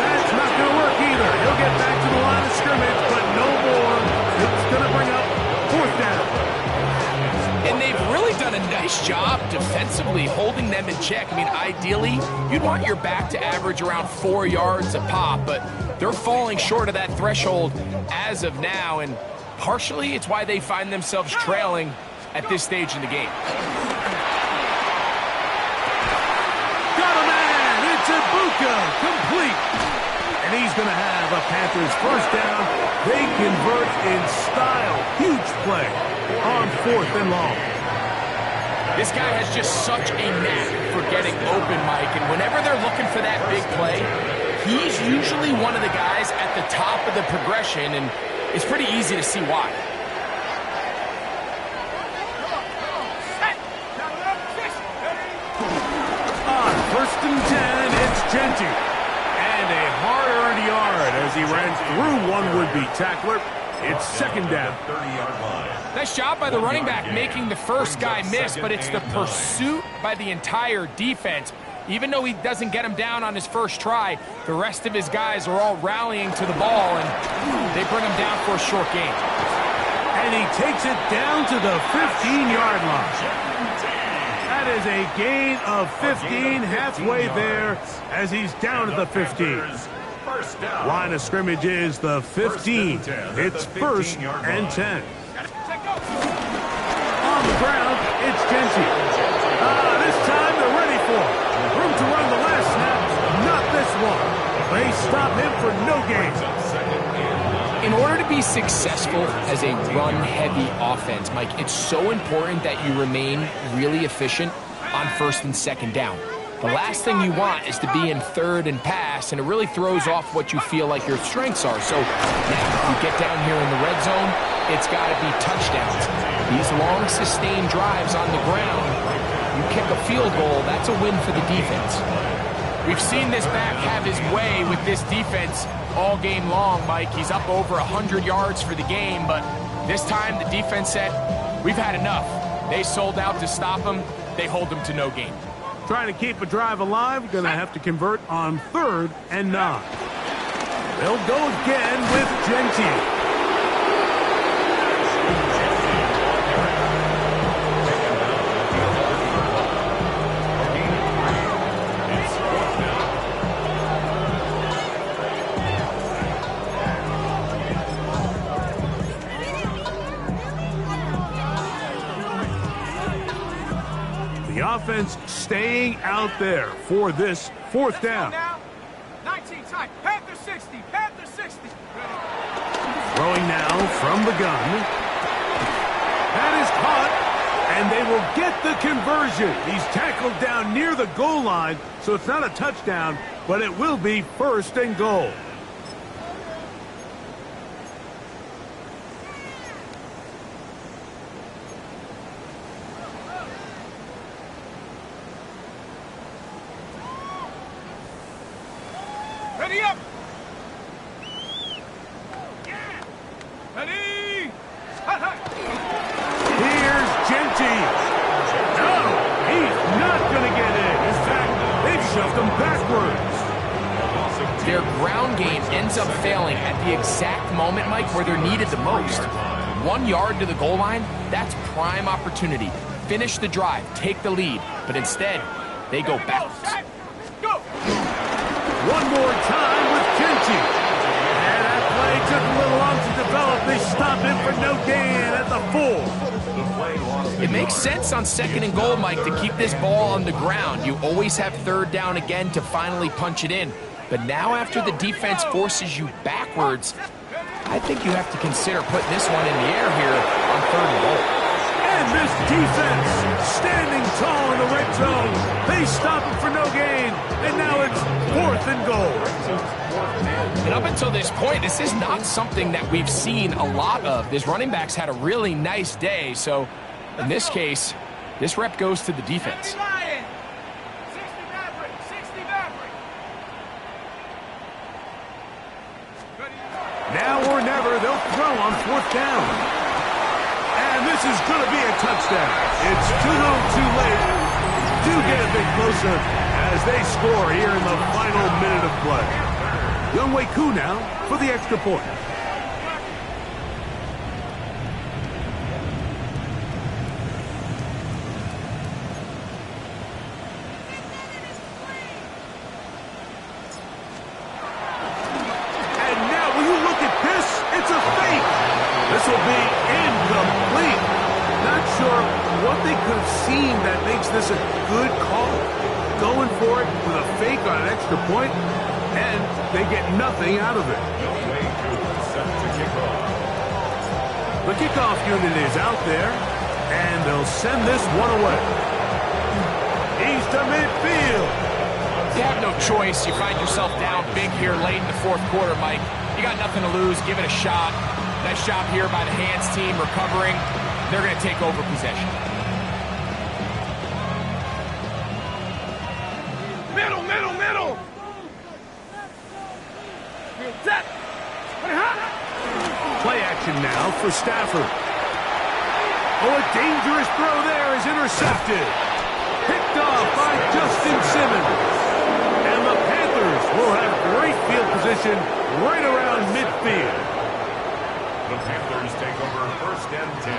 Speaker 1: That's not going to work either. He'll get back to the line of scrimmage, but no more. It's going to bring up fourth down.
Speaker 3: And they've really done a nice job defensively holding them in check. I mean, ideally, you'd want your back to average around 4 yards a pop, but they're falling short of that threshold as of now, and partially, it's why they find themselves trailing at this stage in the game.
Speaker 1: Got a man! It's Ibuka, complete! And he's going to have a Panthers first down. They convert in style. Huge play on fourth and long.
Speaker 3: This guy has just such a knack for getting open, Mike, and whenever they're looking for that big play, he's usually one of the guys at the top of the progression, and it's pretty easy to see why.
Speaker 1: On first and 10, it's Genty. And a hard-earned yard as he ran through one would-be tackler. It's second down.
Speaker 2: 30-yard line.
Speaker 3: Nice job by the running back making the first guy miss, but it's the pursuit by the entire defense. Even though he doesn't get him down on his first try, the rest of his guys are all rallying to the ball, and they bring him down for a short gain.
Speaker 1: And he takes it down to the 15-yard line. That is a gain of 15, halfway there as he's down at the 15.
Speaker 2: First down.
Speaker 1: Line of scrimmage is the 15. It's first and 10. On the ground, it's Genty. This time they're ready for it. Room to run the last snap, not this one. They stop him for no gain.
Speaker 3: In order to be successful as a run-heavy offense, Mike, it's so important that you remain really efficient on first and second down. The last thing you want is to be in third and pass, and it really throws off what you feel like your strengths are. So now if you get down here in the red zone, it's got to be touchdowns. These long sustained drives on the ground, you kick a field goal, that's a win for the defense.
Speaker 6: We've seen this back have his way with this defense all game long, Mike. He's up over 100 yards for the game, but this time the defense said, we've had enough. They sold out to stop him. They hold him to no gain.
Speaker 1: Trying to keep a drive alive, going to have to convert on 3rd and 9. They'll go again with Genty. Offense staying out there for this 4th down.
Speaker 5: 19 time. Panthers 60. Panthers 60.
Speaker 1: Throwing now from the gun. That is caught, and they will get the conversion. He's tackled down near the goal line, so it's not a touchdown, but it will be 1st and goal.
Speaker 5: Ready up! Ready!
Speaker 1: Here's Genty. No, he's not going to get in. In fact, they've shoved him backwards.
Speaker 3: Their ground game ends up failing at the exact moment, Mike, where they're needed the most. 1 yard to the goal line, that's prime opportunity. Finish the drive, take the lead, but instead, they go backwards.
Speaker 5: Go!
Speaker 1: One more time with Genty. And that play took a little long to develop. They stop him for no gain at the 4.
Speaker 3: It makes sense on 2nd and goal, Mike, to keep this ball on the ground. You always have 3rd down again to finally punch it in. But now after the defense forces you backwards, I think you have to consider putting this one in the air here on 3rd and goal.
Speaker 1: And this defense standing tall in the red zone. They stop him for no gain. And now it's 4th and goal.
Speaker 3: And up until this point, this is not something that we've seen a lot of. This running back's had a really nice day. So in this case, this rep goes to the defense.
Speaker 5: 60 Maverick. 60 Maverick.
Speaker 1: Now or never, they'll throw on 4th down. And this is going to be a touchdown. It's too little, too late. Do get a bit closer as they score here in the final minute of play. Younghoe Koo now for the extra point. And now, will you look at this? It's a fake. This will be incomplete. Not sure what they could have seen that makes this a good call. Going for it with a fake on an extra point, and they get nothing out of it. The kickoff unit is out there, and they'll send this one away. He's to midfield.
Speaker 6: You have no choice. You find yourself down big here late in the 4th quarter, Mike. You got nothing to lose. Give it a shot. Nice job here by the hands team recovering. They're going to take over possession.
Speaker 5: Middle, middle, middle!
Speaker 1: Play action now for Stafford. Oh, a dangerous throw there is intercepted. Picked off by Justin Simmons. And the Panthers will have great field position right around midfield.
Speaker 2: The Panthers take over 1st and 10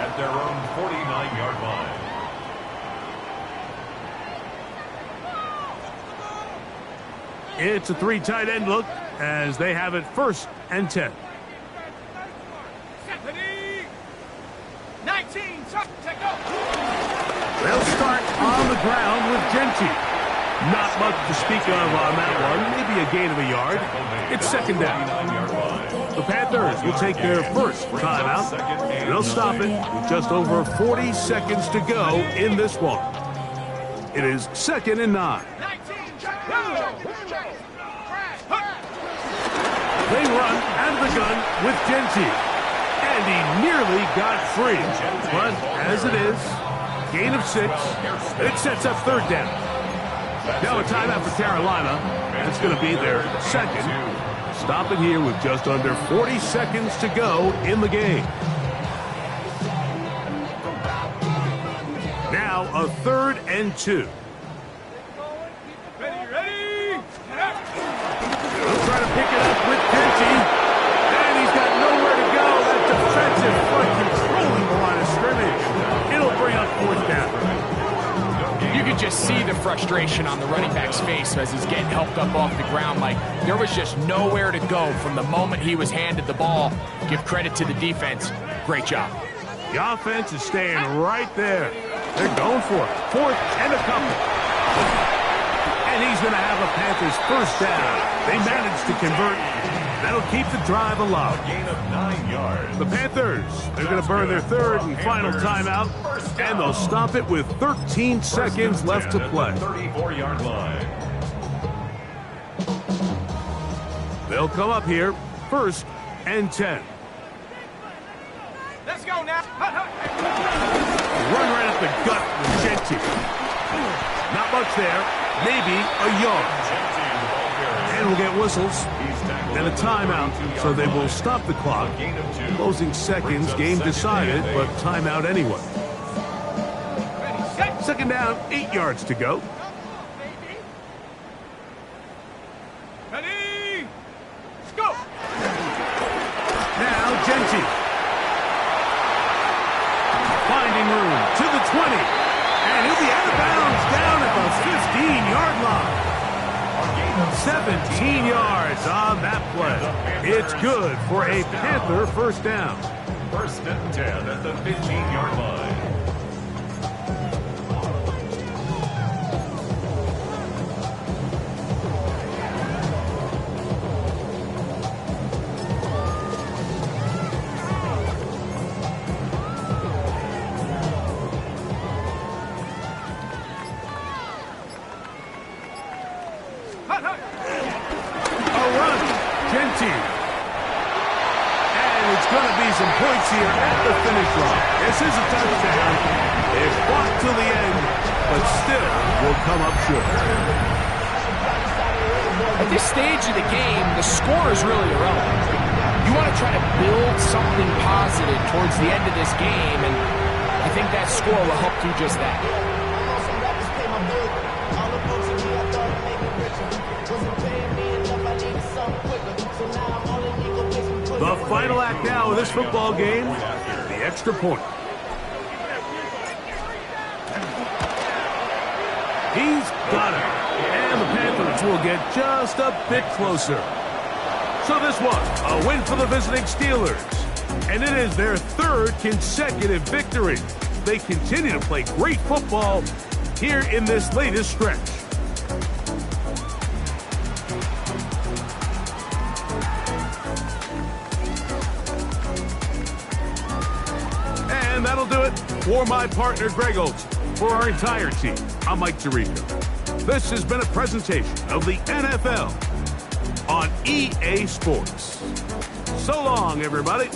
Speaker 2: at their own 49-yard line.
Speaker 1: It's a 3 tight end look as they have it 1st and 10.
Speaker 5: 19, take go.
Speaker 1: They'll start on the ground with Genty. Not much to speak of on that one. Maybe a gain of a yard. It's 2nd down. The Panthers will take their 1st timeout. They'll stop it with just over 40 seconds to go in this one. It is 2nd and 9.
Speaker 5: 19,
Speaker 1: They run out of the gun with Genty. And he nearly got free. But as it is, gain of 6. It sets up 3rd down. Now a timeout for Carolina. That's going to be their 2nd. Stop it here with just under 40 seconds to go in the game. Now a 3rd and 2.
Speaker 5: ready.
Speaker 1: He'll try to pick it up with Genty. And he's got nowhere to go. That defensive front controlling the line of scrimmage. It'll bring up 4th down.
Speaker 6: You could just see the frustration on the running back's face as he's getting helped up off the ground. Like, there was just nowhere to go from the moment he was handed the ball. Give credit to the defense. Great job.
Speaker 1: The offense is staying right there. They're going for it. 4th and a couple. And he's going to have a Panthers 1st down. They managed to convert. That'll keep the drive alive.
Speaker 2: Gain of 9 yards.
Speaker 1: The Panthers, they're going to burn their 3rd and final timeout, and they'll stop it with 13 seconds left to play.
Speaker 2: 34-yard line.
Speaker 1: They'll come up here, 1st and 10.
Speaker 5: Let's go now.
Speaker 1: Run right up the gut with Genty. Not much there, maybe a yard. And we'll get whistles and a timeout, so they will stop the clock. Closing seconds, game decided, but timeout anyway. 2nd down, 8 yards to go.
Speaker 5: Ready. Go.
Speaker 1: Now Genty. Finding room to the 20. And he'll be out of bounds down at the 15-yard line. 17 yards on that play. It's good for a Panther 1st down.
Speaker 2: 1st and 10 at the 15-yard line.
Speaker 1: Some points here at the finish line. This is a touchdown. They fought till the end, but still will come up short.
Speaker 6: At this stage of the game, the score is really irrelevant. You want to try to build something positive towards the end of this game, and I think that score will help do just that.
Speaker 1: The final act now of this football game, the extra point. He's got it. And the Panthers will get just a bit closer. So this one, a win for the visiting Steelers. And it is their 3rd consecutive victory. They continue to play great football here in this latest stretch. And that'll do it for my partner, Greg Olson. For our entire team, I'm Mike Tirico. This has been a presentation of the NFL on EA Sports. So long, everybody.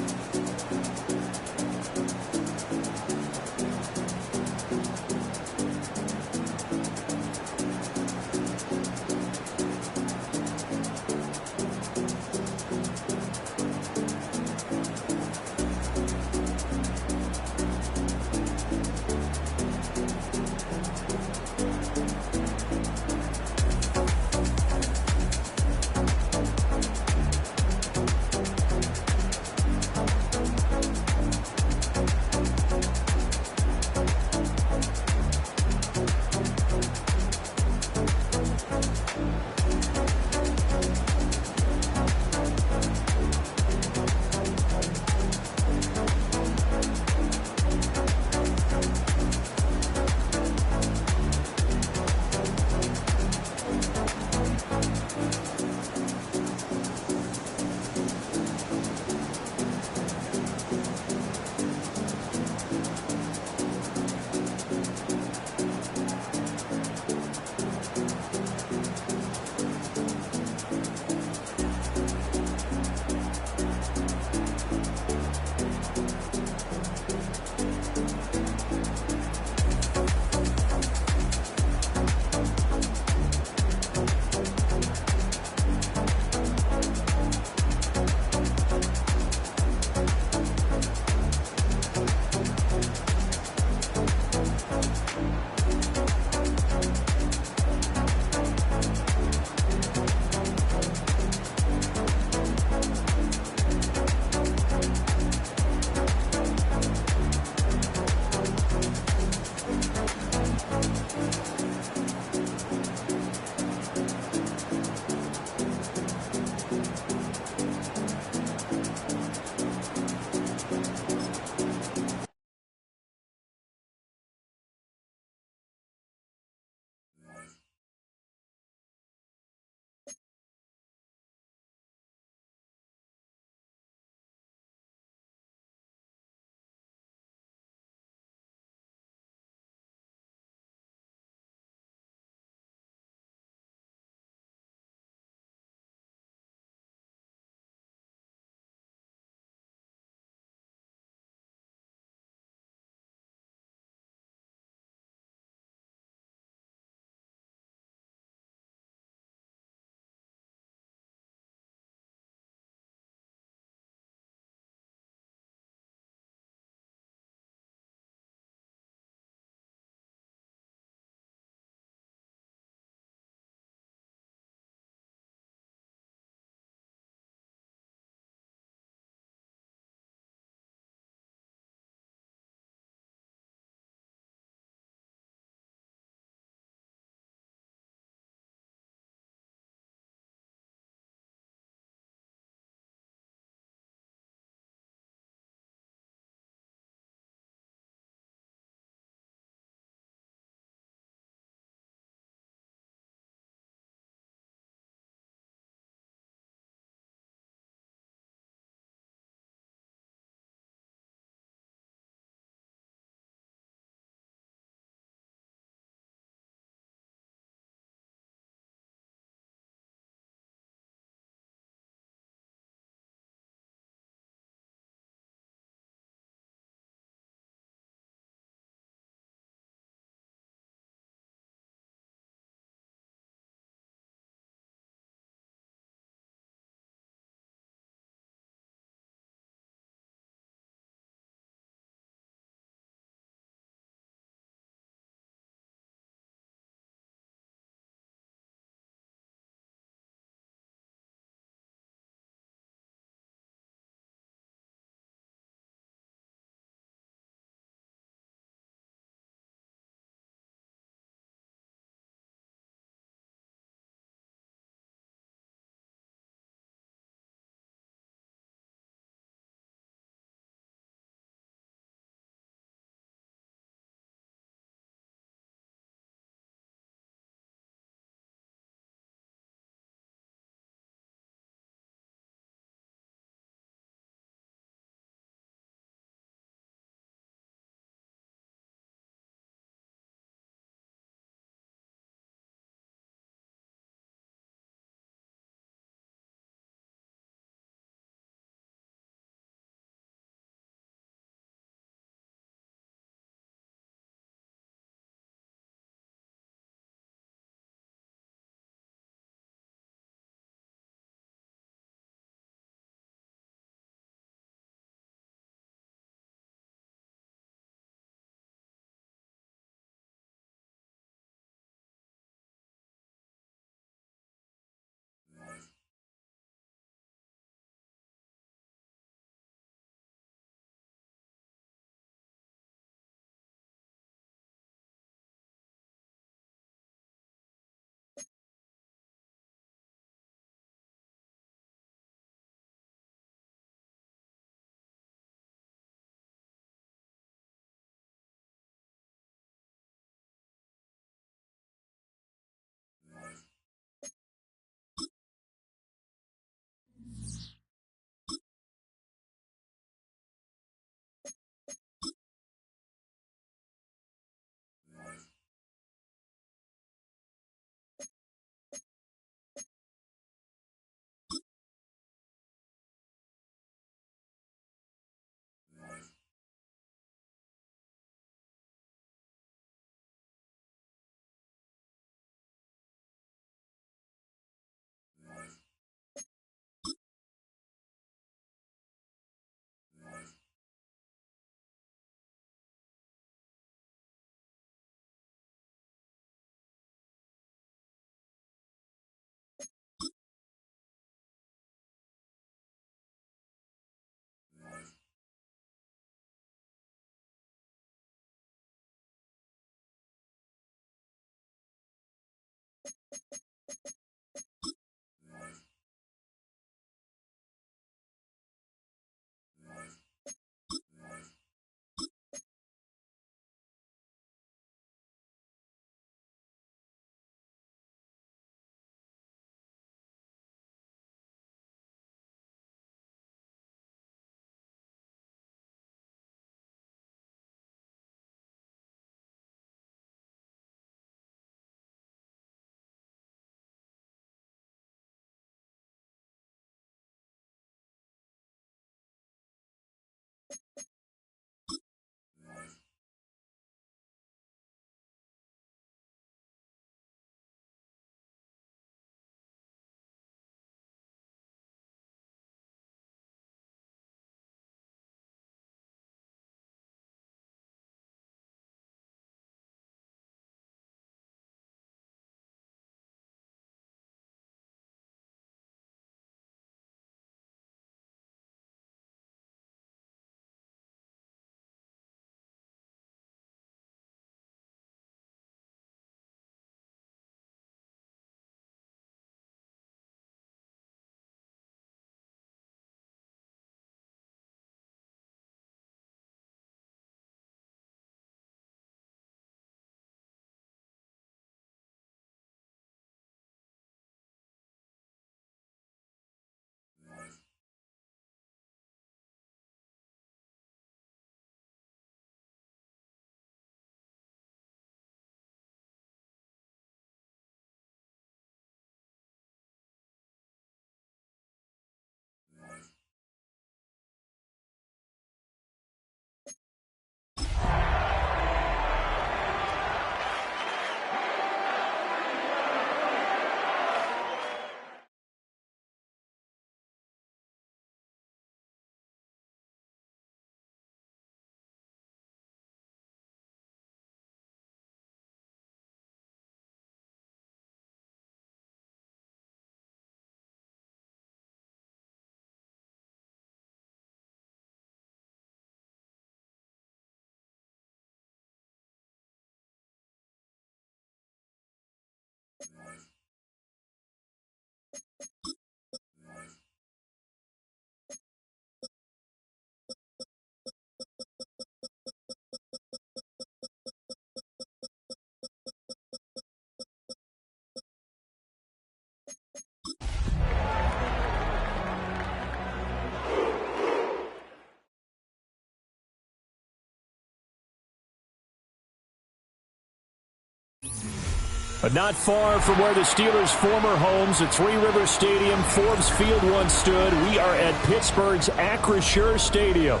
Speaker 7: But not far from where the Steelers' former homes at Three Rivers Stadium, Forbes Field once stood, we are at Pittsburgh's Acrisure Stadium.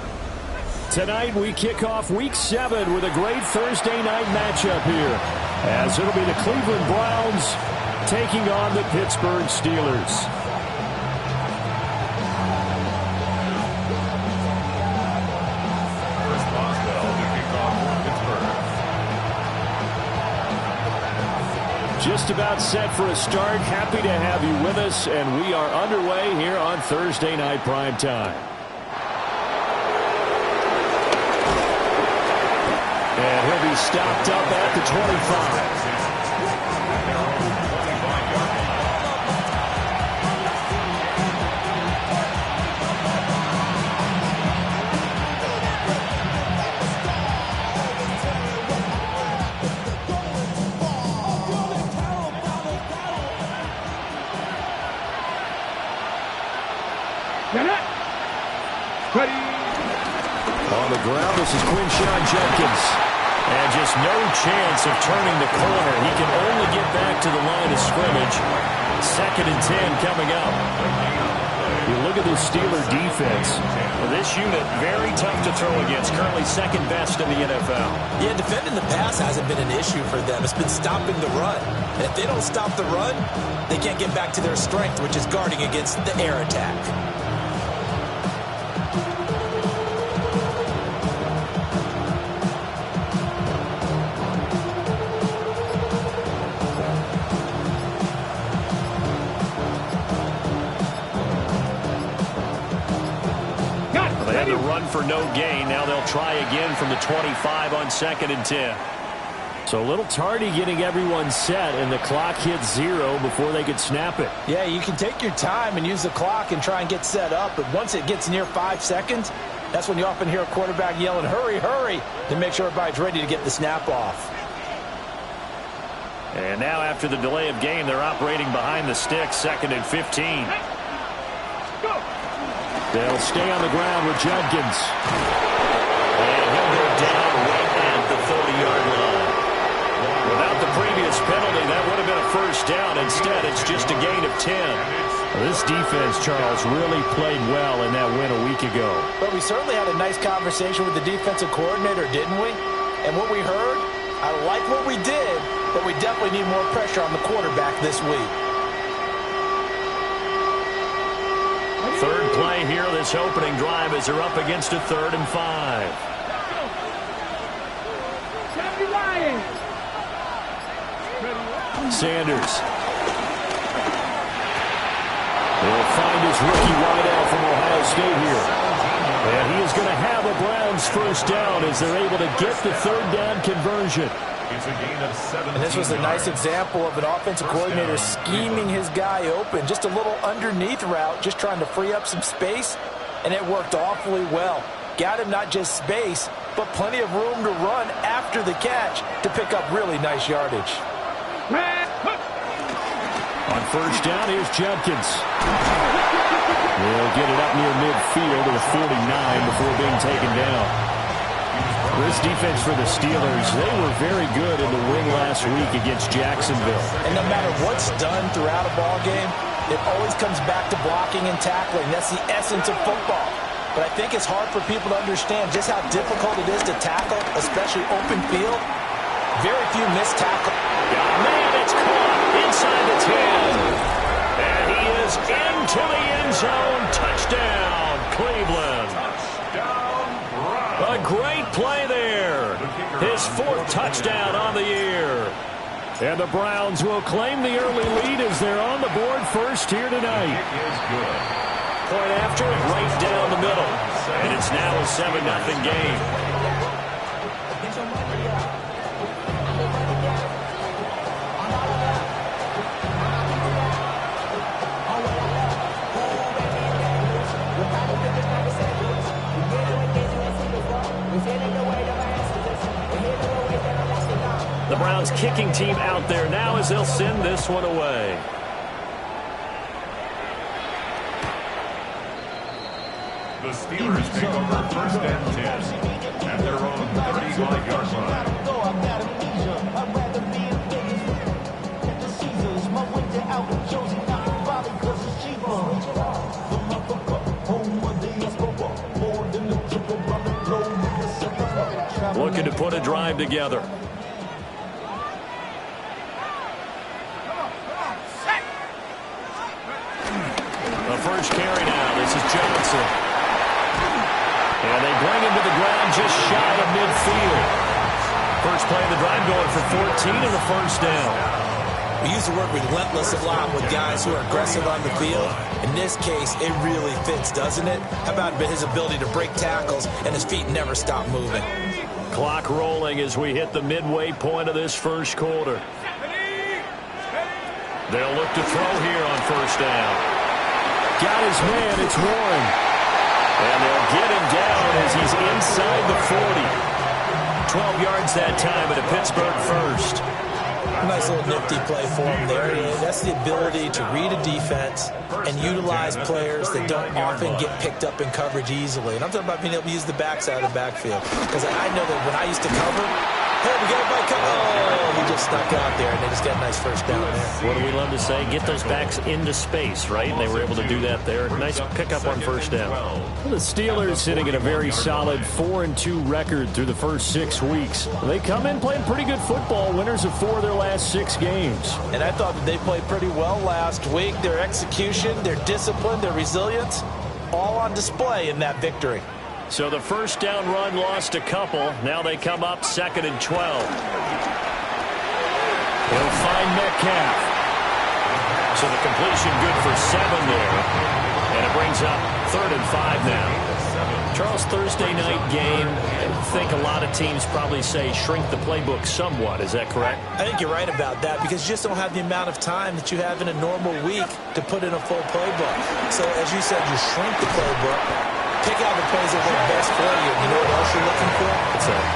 Speaker 7: Tonight we kick off Week 7 with a great Thursday night matchup here, as it'll be the Cleveland Browns taking on the Pittsburgh Steelers. Just about set for a start. Happy to have you with us, and we are underway here on Thursday Night Primetime. And he'll be stopped up at the 25. On the ground, this is Quinshon Judkins. And just no chance of turning the corner. He can only get back to the line of scrimmage. 2nd and 10 coming up. You look at this Steeler defense. Well, this unit, very tough to throw against. Currently 2nd best in the NFL.
Speaker 8: Yeah, defending the pass hasn't been an issue for them. It's been stopping the run. And if they don't stop the run, they can't get back to their strength, which is guarding against the air attack.
Speaker 7: For no gain. Now they'll try again from the 25 on 2nd and 10. So a little tardy getting everyone set, and the clock hits 0 before they could snap it.
Speaker 8: Yeah, you can take your time and use the clock and try and get set up, but once it gets near 5 seconds, that's when you often hear a quarterback yelling, hurry, hurry, to make sure everybody's ready to get the snap off.
Speaker 7: And now after the delay of game, they're operating behind the sticks, 2nd and 15. They'll stay on the ground with Judkins. And he'll go down right at the 30-yard line. Without the previous penalty, that would have been a first down. Instead, it's just a gain of 10. This defense, Charles, really played well in that win a week ago.
Speaker 8: But we certainly had a nice conversation with the defensive coordinator, didn't we? And what we heard, I like what we did, but we definitely need more pressure on the quarterback this week.
Speaker 7: Third play here, this opening drive, as they're up against a 3rd and 5. Sanders. He'll find his rookie wideout from Ohio State here. And he is going to have a Browns first down as they're able to get the 3rd down conversion.
Speaker 2: It's a gain of 17
Speaker 8: And this was a nice
Speaker 2: yards.
Speaker 8: example of an offensive coordinator scheming his guy open. Just a little underneath route, just trying to free up some space, and it worked awfully well. Got him not just space, but plenty of room to run after the catch to pick up really nice yardage.
Speaker 7: On first down, here's Judkins. They'll get it up near midfield to the 49 before being taken down. This defense for the Steelers, they were very good in the win last week against Jacksonville.
Speaker 8: And no matter what's done throughout a ball game, it always comes back to blocking and tackling. That's the essence of football. But I think it's hard for people to understand just how difficult it is to tackle, especially open field. Very few missed tackles.
Speaker 7: Man, it's caught inside the 10. And he is into the end zone. Touchdown, Cleveland. A great play there. His 4th touchdown on the year. And the Browns will claim the early lead as they're on the board first here tonight. Point after it, right down the middle. And it's now a 7-0 game. The Browns kicking team out there now as they'll send this one away.
Speaker 2: The Steelers take over 1st and 10 at their own 35-yard line.
Speaker 7: Looking to put a drive together. The first carry now. This is Johnson. And they bring him to the ground just shy of midfield. First play of the drive going for 14 and a first down.
Speaker 8: We used to work relentless a lot with guys who are aggressive on the field. In this case, it really fits, doesn't it? How about his ability to break tackles and his feet never stop moving?
Speaker 7: Clock rolling as we hit the midway point of this first quarter. They'll look to throw here on first down. Got his man, it's Warren. And they'll get him down as he's inside the 40. 12 yards that time at a Pittsburgh first.
Speaker 8: Nice little nifty play for him there. That's the ability to read a defense and utilize players that don't often get picked up in coverage easily. And I'm talking about being able to use the backside of the backfield. Because I know that when I used to cover, hey, we got a bike coming. Oh, he just snuck out there, and they just got a nice first down there.
Speaker 7: What do we love to say? Get those backs into space, right? And they were able to do that there. Nice pickup on first down. Well, the Steelers sitting at a very solid 4-2 record through the first 6 weeks. They come in playing pretty good football, winners of 4 of their last 6 games.
Speaker 8: And I thought that they played pretty well last week. Their execution, their discipline, their resilience, all on display in that victory.
Speaker 7: So the first down run lost a couple. Now they come up 2nd and 12. He'll find Metcalf. So the completion good for 7 there. And it brings up 3rd and 5 now. Charles, Thursday night game, I think a lot of teams probably say shrink the playbook somewhat. Is that correct?
Speaker 8: I think you're right about that because you just don't have the amount of time that you have in a normal week to put in a full playbook. So, as you said, you shrink the playbook, pick out the plays that work best for you. You know what else you're looking for?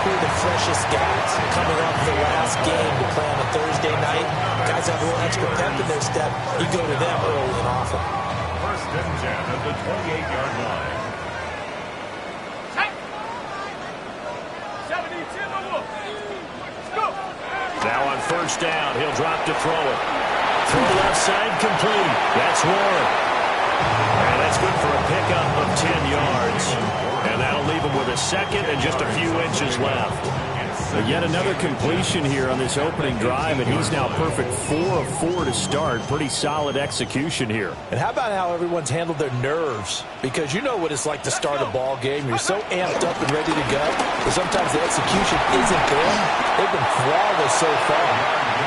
Speaker 8: Who are the freshest guys coming off the last game to play on a Thursday night? Guys have a little extra pep in their step. You go to them early and often.
Speaker 2: 1st and 10 at the 28-yard line.
Speaker 7: Now on 1st down, he'll drop to throw it. Through the left side, complete. That's Warren. And that's good for a pickup of 10 yards. And that'll leave him with a second and just a few inches left. But yet another completion here on this opening drive, and he's now perfect 4 of 4 to start. Pretty solid execution here.
Speaker 8: And how about how everyone's handled their nerves? Because you know what it's like to start a ball game. You're so amped up and ready to go, but sometimes the execution isn't there. They've been flawless so far.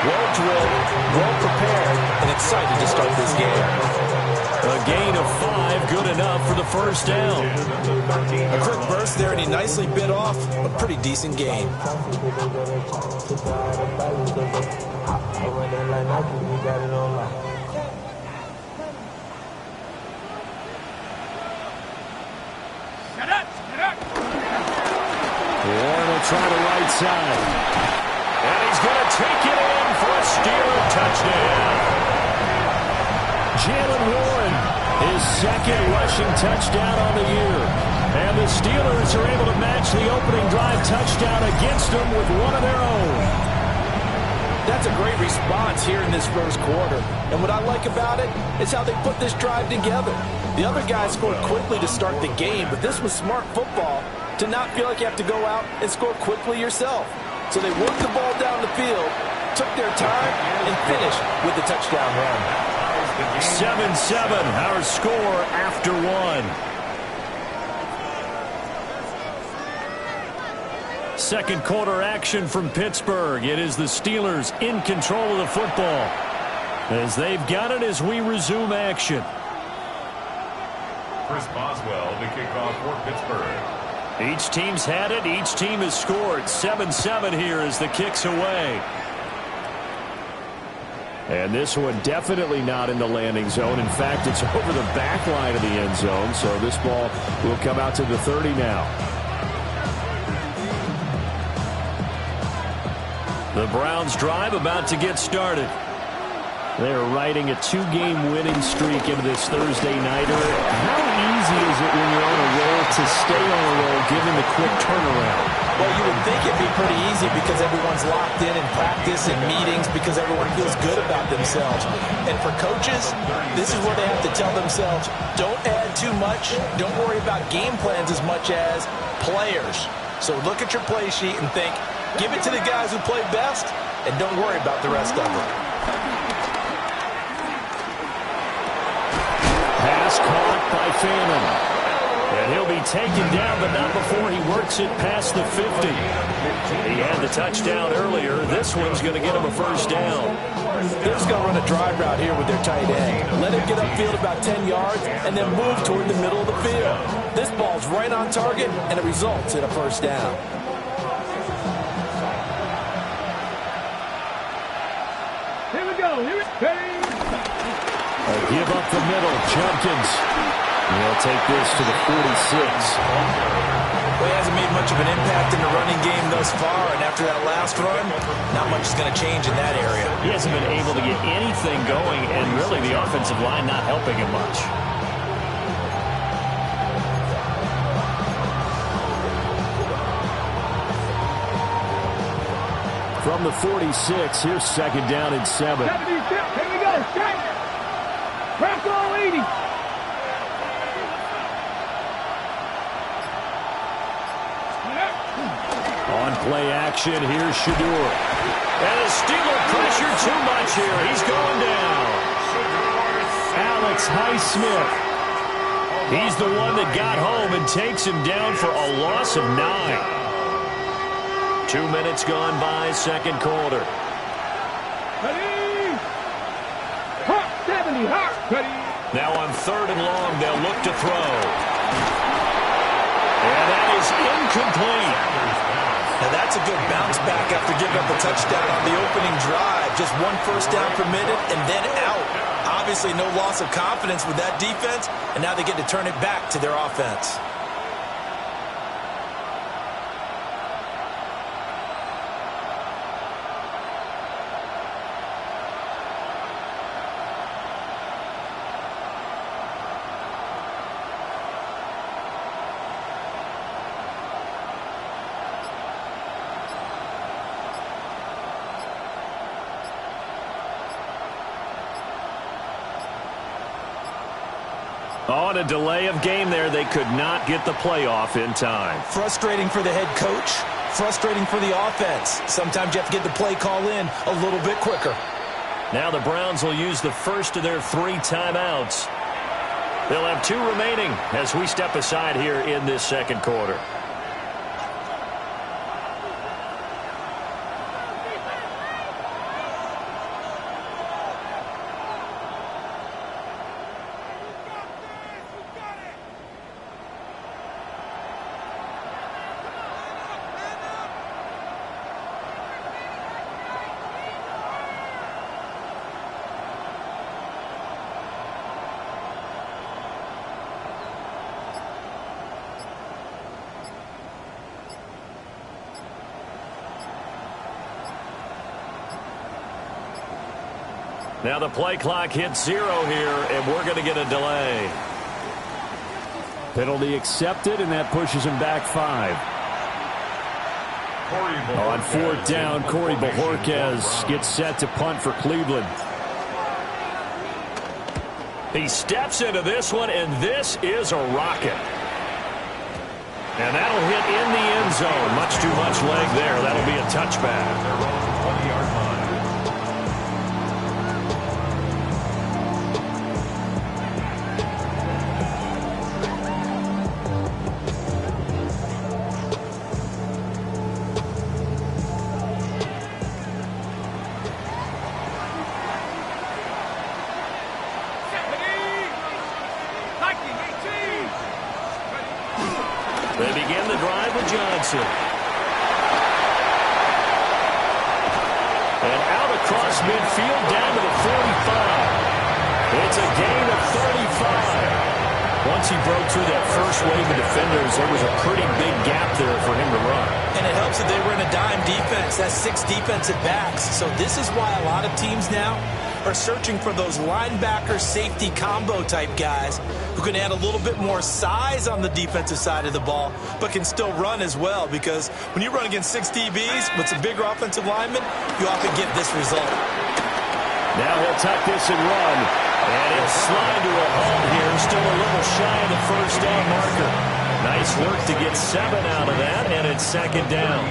Speaker 8: Well drilled, well prepared, and excited to start this game.
Speaker 7: A gain of 5, good enough for the 1st down.
Speaker 8: A quick burst there, and he nicely bit off a pretty decent gain.
Speaker 7: Warren will try the right side. And he's going to take it in for a Steeler touchdown. Jalen Warren, his 2nd rushing touchdown on the year. And the Steelers are able to match the opening drive touchdown against them with one of their own.
Speaker 8: That's a great response here in this 1st quarter. And what I like about it is how they put this drive together. The other guys scored quickly to start the game, but this was smart football to not feel like you have to go out and score quickly yourself. So they worked the ball down the field, took their time, and finished with the touchdown run.
Speaker 7: 7-7, our score after 1. 2nd quarter action from Pittsburgh. It is the Steelers in control of the football as they've got it as we resume action.
Speaker 2: Chris Boswell to kick off for Pittsburgh.
Speaker 7: Each team's had it. Each team has scored. 7-7 here as the kick's away. And this one definitely not in the landing zone. In fact, it's over the back line of the end zone. So this ball will come out to the 30 now. The Browns drive about to get started. They're riding a 2-game winning streak into this Thursday nighter. How easy is it when you're on a roll to stay on a roll given the quick turnaround?
Speaker 8: Well, you would think it'd be pretty easy because everyone's locked in practice and meetings because everyone feels good about themselves. And for coaches, this is where they have to tell themselves, don't add too much. Don't worry about game plans as much as players. So look at your play sheet and think, give it to the guys who play best and don't worry about the rest of them.
Speaker 7: Pass caught by Fannin. And he'll be taken down, but not before he works it past the 50. He had the touchdown earlier. This one's going to get him a 1st down.
Speaker 8: They're just going to run a drive route here with their tight end. Let him get upfield about 10 yards and then move toward the middle of the field. This ball's right on target, and it results in a 1st down.
Speaker 5: Here we go. Here we go.
Speaker 7: Give up the middle. Jumpkins. He'll take this to the 46.
Speaker 8: Well, he hasn't made much of an impact in the running game thus far, and after that last run, not much is going to change in that area.
Speaker 7: He hasn't been able to get anything going, and really the offensive line not helping him much. From the 46, here's 2nd down and 7.
Speaker 5: 76. Here we go. Strike. Crack all 80.
Speaker 7: On play action, here's Shador. And the Steeler pressure too much here. He's going down. Alex Highsmith. He's the one that got home and takes him down for a loss of 9. 2 minutes gone by, 2nd quarter.
Speaker 5: Ready. Hot 70. Hot. Ready.
Speaker 7: Now on 3rd and long, they'll look to throw. And that is incomplete.
Speaker 8: Now that's a good bounce back after giving up a touchdown on the opening drive. Just 1 first down permitted and then out. Obviously no loss of confidence with that defense, and now they get to turn it back to their offense.
Speaker 7: On a delay of game there, they could not get the playoff in time.
Speaker 8: Frustrating for the head coach, frustrating for the offense. Sometimes you have to get the play call in a little bit quicker.
Speaker 7: Now the Browns will use the first of their 3 timeouts. They'll have 2 remaining as we step aside here in this second quarter. Now the play clock hits 0 here, and we're going to get a delay.
Speaker 9: Penalty accepted, and that pushes him back 5. On 4th down, Corey Bojorquez gets set to punt for Cleveland.
Speaker 7: He steps into this one, and this is a rocket. And that'll hit in the end zone. Much too much leg there. That'll be a touchback.
Speaker 2: 20-yard line.
Speaker 7: They begin the drive with Johnson. And out across midfield down to the 45. It's a gain of 35. Once he broke through that first wave of defenders, there was a pretty big gap there for him to run.
Speaker 8: And it helps that they were in a dime defense. That's 6 defensive backs. So this is why a lot of teams now are searching for those linebacker safety combo type guys who can add a little bit more size on the defensive side of the ball, but can still run as well, because when you run against 6 DBs with some bigger offensive linemen, you often get this result.
Speaker 7: Now he'll tuck this and run, and it's slide to a halt here, still a little shy of the first down marker. Nice work to get 7 out of that, and it's 2nd down.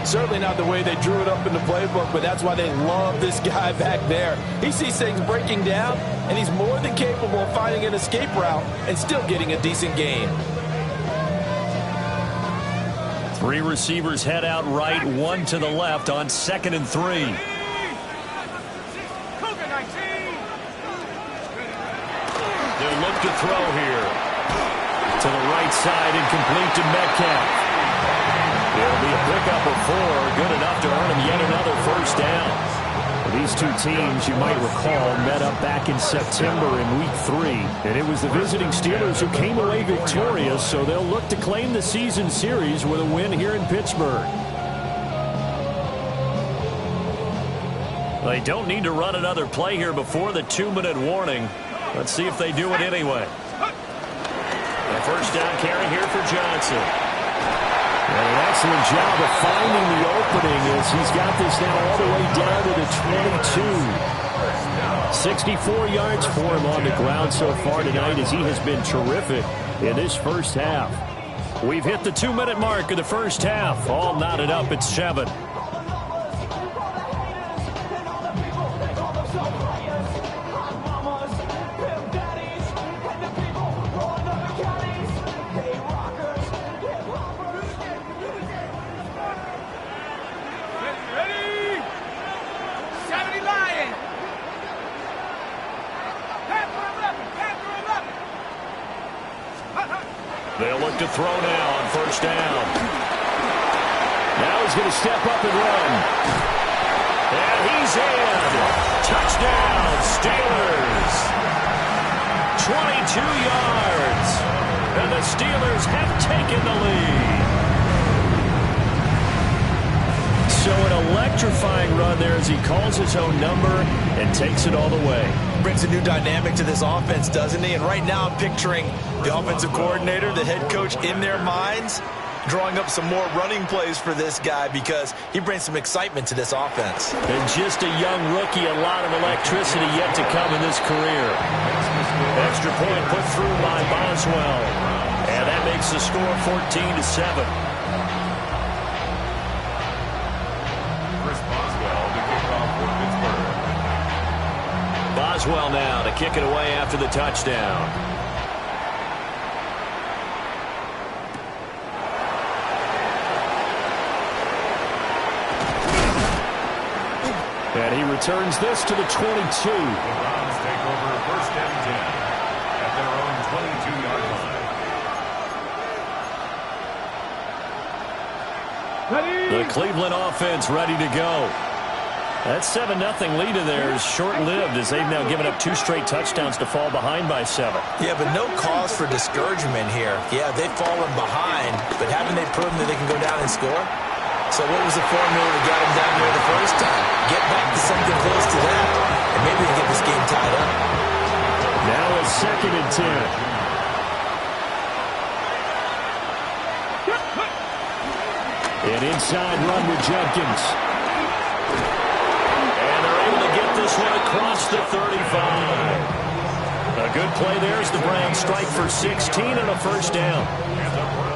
Speaker 10: Certainly not the way they drew it up in the playbook, but that's why they love this guy back there. He sees things breaking down, and he's more than capable of finding an escape route and still getting a decent gain.
Speaker 7: 3 receivers head out right, 1 to the left on 2nd and 3. They'll look to throw here. To the right side and complete to Metcalf. It'll be a pickup of 4, good enough to earn him yet another first down.
Speaker 9: These 2 teams, you might recall, met up back in September in Week 3. And it was the visiting Steelers who came away victorious, so they'll look to claim the season series with a win here in Pittsburgh.
Speaker 7: They don't need to run another play here before the 2-minute warning. Let's see if they do it anyway. A first down carry here for Johnson.
Speaker 9: And an excellent job of finding the opening as he's got this now all the way down to the 22. 64 yards for him on the ground so far tonight as he has been terrific in this first half.
Speaker 7: We've hit the 2-minute mark of the first half. All knotted up at 7.
Speaker 9: They'll look to throw now on first down. Now he's going to step up and run. And he's in. Touchdown, Steelers. 22 yards. And the Steelers have taken the lead. So an electrifying run there as he calls his own number and takes it all the way.
Speaker 8: Brings a new dynamic to this offense, doesn't he? And right now I'm picturing the offensive coordinator, the head coach in their minds, drawing up some more running plays for this guy because he brings some excitement to this offense.
Speaker 9: And just a young rookie, a lot of electricity yet to come in this career. Extra point put through by Boswell. And that makes the score 14-7. Boswell now to kick it away after the touchdown. And he returns this to the 22.
Speaker 2: The Browns take over first and 10 at their own 22-yard line.
Speaker 9: The Cleveland offense ready to go. That 7-0 lead of theirs short-lived as they've now given up 2 straight touchdowns to fall behind by 7.
Speaker 8: Yeah, but no cause for discouragement here. Yeah, they've fallen behind, but haven't they proven that they can go down and score? So what was the formula that got them down there the first time? Get back to something close to that, and maybe they get this game tied up.
Speaker 9: Now it's 2nd and 10. An inside run with Jenkins. This one across the 35. A good play there as the Browns strike for 16 and a first down.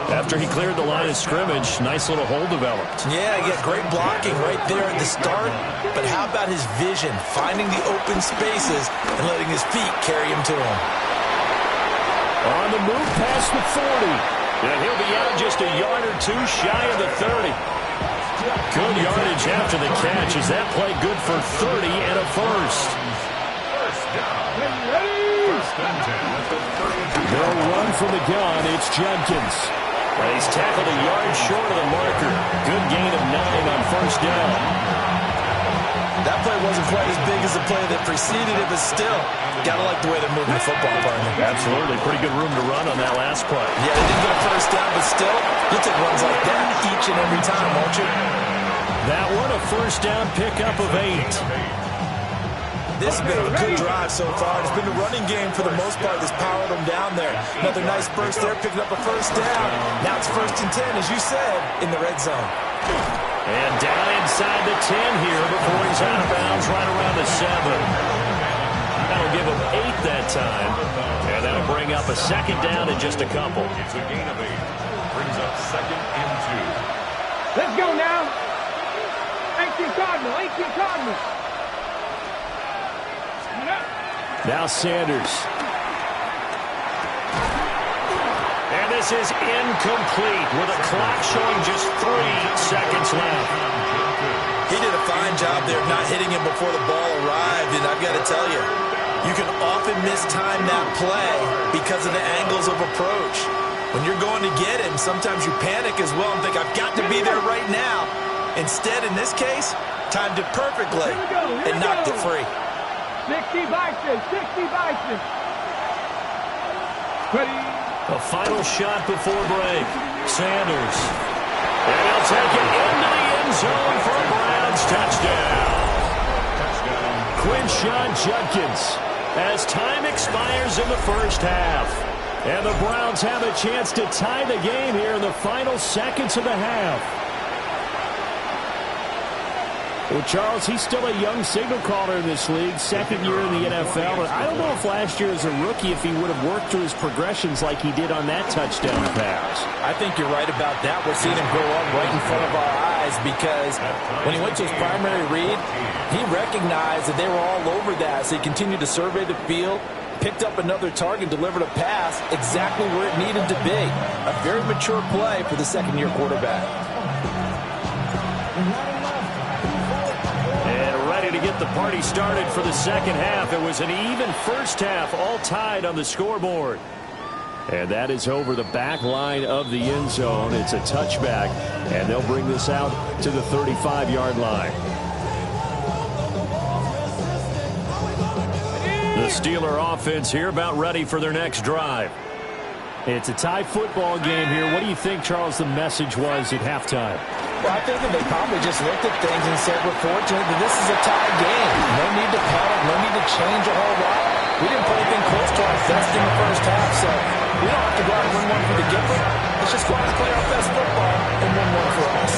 Speaker 9: After he cleared the line of scrimmage, nice little hole developed.
Speaker 8: Yeah, he got great blocking right there at the start. But how about his vision, finding the open spaces and letting his feet carry him to him?
Speaker 9: On the move past the 40. And he'll be out just a yard or two shy of the 30. Good yardage after the catch. Is that play good for 30 and a first?
Speaker 2: First down. First and 10 at the 32.
Speaker 9: They'll run from the gun. It's Jenkins. Well, he's tackled a yard short of the marker. Good gain of 9 on first down.
Speaker 8: That play wasn't quite as big as the play that preceded it, but still, gotta like the way they're moving the football, partner.
Speaker 9: Absolutely. Pretty good room to run on that last play.
Speaker 8: Yeah, they didn't get a first down, but still, you'll take runs like that each and every time, won't you?
Speaker 9: That one, a first down pickup of 8.
Speaker 8: This has been a good drive so far. It's been the running game for the most part that's powered them down there. Another nice burst there, picking up a first down. Now it's 1st and 10, as you said, in the red zone.
Speaker 9: And down inside the 10 here before he's out of bounds right around the 7. That'll give him 8 that time. And that'll bring up a second down in just a couple.
Speaker 2: It's a gain of 8. Brings up 2nd and 2.
Speaker 5: Let's go now. 18 Cardinal, 18 Cardinal.
Speaker 9: Now Sanders. And this is incomplete with a clock showing just 3 seconds left.
Speaker 8: He did a fine job there of not hitting him before the ball arrived, and I've got to tell you, you can often mistime that play because of the angles of approach. When you're going to get him, sometimes you panic as well and think, I've got to be there right now. Instead, in this case, timed it perfectly and knocked it free.
Speaker 5: 60 Bison, 60 Bison. Ready?
Speaker 9: A final shot before break. Sanders. And he'll take it into the end zone for a Browns touchdown. Quinshawn Judkins as time expires in the first half. And the Browns have a chance to tie the game here in the final seconds of the half. Well, Charles, he's still a young signal caller in this league, 2nd year in the NFL. But I don't know if last year as a rookie, if he would have worked through his progressions like he did on that touchdown pass.
Speaker 10: I think you're right about that. We're seeing him grow up right in front of our eyes because when he went to his primary read, he recognized that they were all over that. So he continued to survey the field, picked up another target, delivered a pass exactly where it needed to be. A very mature play for the 2nd-year quarterback.
Speaker 9: To get the party started for the second half. It was an even first half, all tied on the scoreboard.
Speaker 7: And that is over the back line of the end zone. It's a touchback, and they'll bring this out to the 35-yard line. The Steeler offense here about ready for their next drive. It's a tie football game here. What do you think, Charles, the message was at halftime?
Speaker 10: Well, I think that they probably just looked at things and said, we're fortunate that this is a tie game. No need to panic, no need to change a whole lot. We didn't play anything close to our best in the first half, so we don't have to go out and win one for the Gipper. Let's just go out and play our best football and win one for us.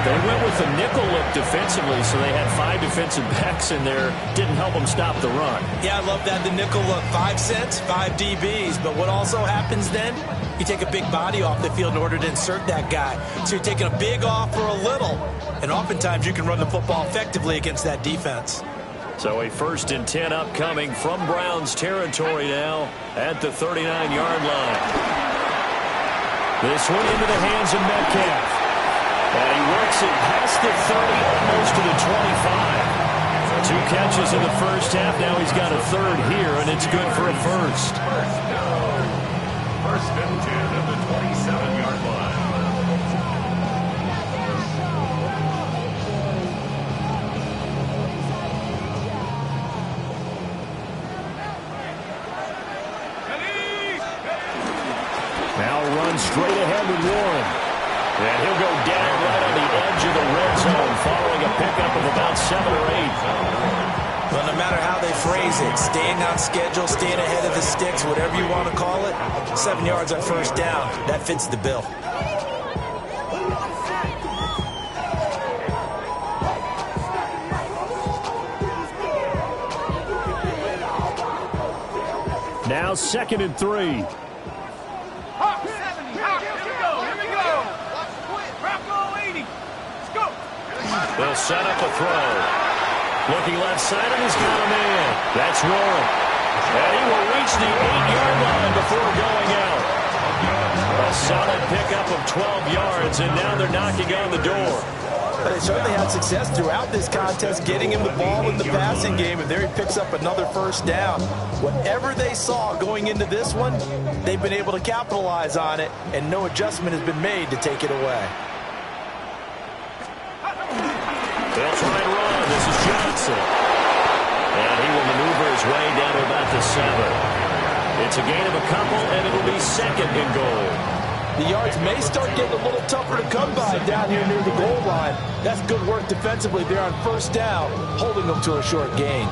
Speaker 7: They went with a nickel look defensively, so they had 5 defensive backs in there. Didn't help them stop the run.
Speaker 8: Yeah, I love that, the nickel look. 5 cents, 5 DBs. But what also happens then, you take a big body off the field in order to insert that guy. So you're taking a big off for a little. And oftentimes you can run the football effectively against that defense.
Speaker 7: So a 1st and 10 upcoming from Browns territory now at the 39-yard line. This one into the hands of Metcalf. And he works it past the 30, almost to the 25. 2 catches in the first half. Now he's got a 3rd here, and it's good for a 1st.
Speaker 2: 1st and 10 at the 27-yard line.
Speaker 7: Now run straight ahead with Warren. And he'll go down right on the edge of the red zone following a pickup of about 7 or 8.
Speaker 8: Well, no matter how they phrase it, staying on schedule, staying ahead of the sticks, whatever you want to call it, 7 yards on 1st down, that fits the bill.
Speaker 7: Now 2nd and 3. They'll set up a throw. Looking left side, and he's got a man. That's Warren. And he will reach the 8-yard line before going out. A solid pickup of 12 yards, and now they're knocking on the door.
Speaker 10: But they certainly had success throughout this contest, getting him the ball in the passing game, and there he picks up another 1st down. Whatever they saw going into this one, they've been able to capitalize on it, and no adjustment has been made to take it away.
Speaker 7: They'll try and run. This is Johnson. And he will maneuver his way down to about the 7. It's a gain of a couple, and it will be 2nd and goal.
Speaker 10: The yards may start getting a little tougher to come by down here near the goal line. That's good work defensively there on 1st down, holding them to a short gain.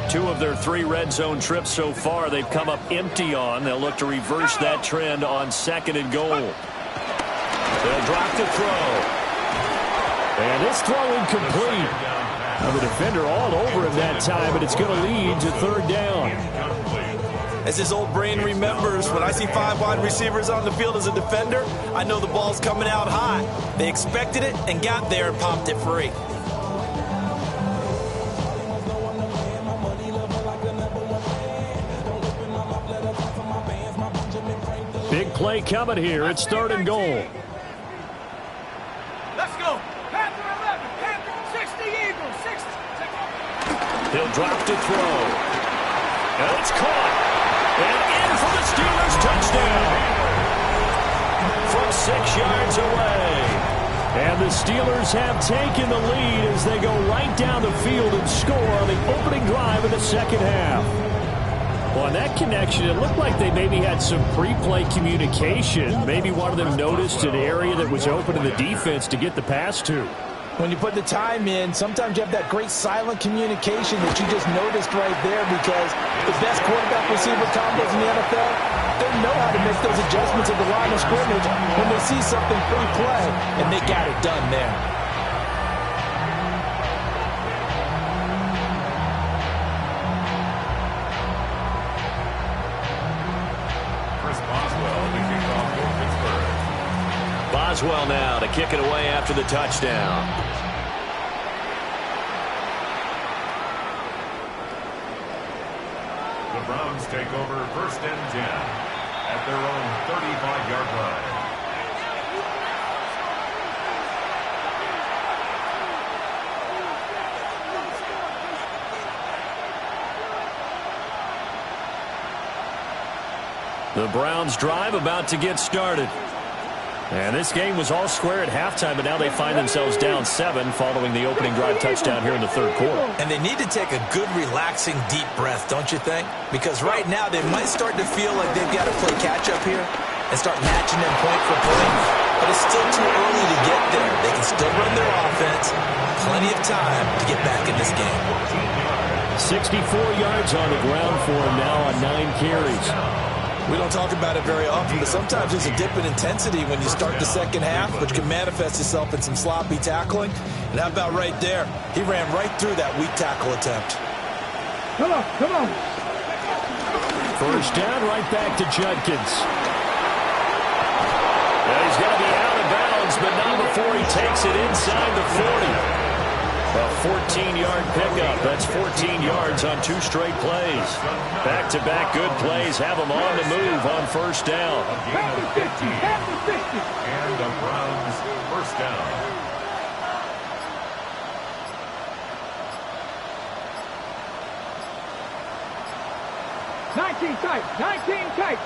Speaker 7: Two of their 3 red zone trips so far they've come up empty on. They'll look to reverse that trend on 2nd and goal. They'll drop to throw. And this throw incomplete. Now the defender all over him that time, but it's going to lead to 3rd down.
Speaker 8: As his old brain remembers, when I see 5 wide receivers on the field as a defender, I know the ball's coming out high. They expected it and got there and popped it free.
Speaker 7: Big play coming here. It's 3rd and goal.
Speaker 5: Let's go. Panther 11. Panther 60 Eagles. 60.
Speaker 7: He'll drop to throw. And it's caught. And in for the Steelers touchdown. From 6 yards away. And the Steelers have taken the lead as they go right down the field and score on the opening drive of the 2nd half. Well, on that connection, it looked like they maybe had some pre-play communication. Maybe one of them noticed an area that was open to the defense to get the pass to.
Speaker 10: When you put the time in, sometimes you have that great silent communication that you just noticed right there, because the best quarterback-receiver combos in the NFL, they know how to make those adjustments at the line of scrimmage when they see something pre-play, and they got it done there.
Speaker 7: Boswell now to kick it away after the touchdown.
Speaker 2: The Browns take over 1st and 10 at their own 35-yard line.
Speaker 7: The Browns drive about to get started. And this game was all square at halftime, but now they find themselves down 7 following the opening drive touchdown here in the third quarter.
Speaker 8: And they need to take a good, relaxing, deep breath, don't you think? Because right now they might start to feel like they've got to play catch-up here and start matching them point for point. But it's still too early to get there. They can still run their offense. Plenty of time to get back in this game.
Speaker 7: 64 yards on the ground for him now on 9 carries.
Speaker 8: We don't talk about it very often, but sometimes there's a dip in intensity when you start the second half, which can manifest itself in some sloppy tackling. And how about right there? He ran right through that weak tackle attempt.
Speaker 5: Come on, come on.
Speaker 7: First down, right back to Judkins. Well, he's going to be out of bounds, but not before he takes it inside the 40. A 14-yard pickup. That's 14 yards on 2 straight plays. Back-to-back good plays have them on the move on first down.
Speaker 2: And the Browns first down.
Speaker 5: Nineteen tight.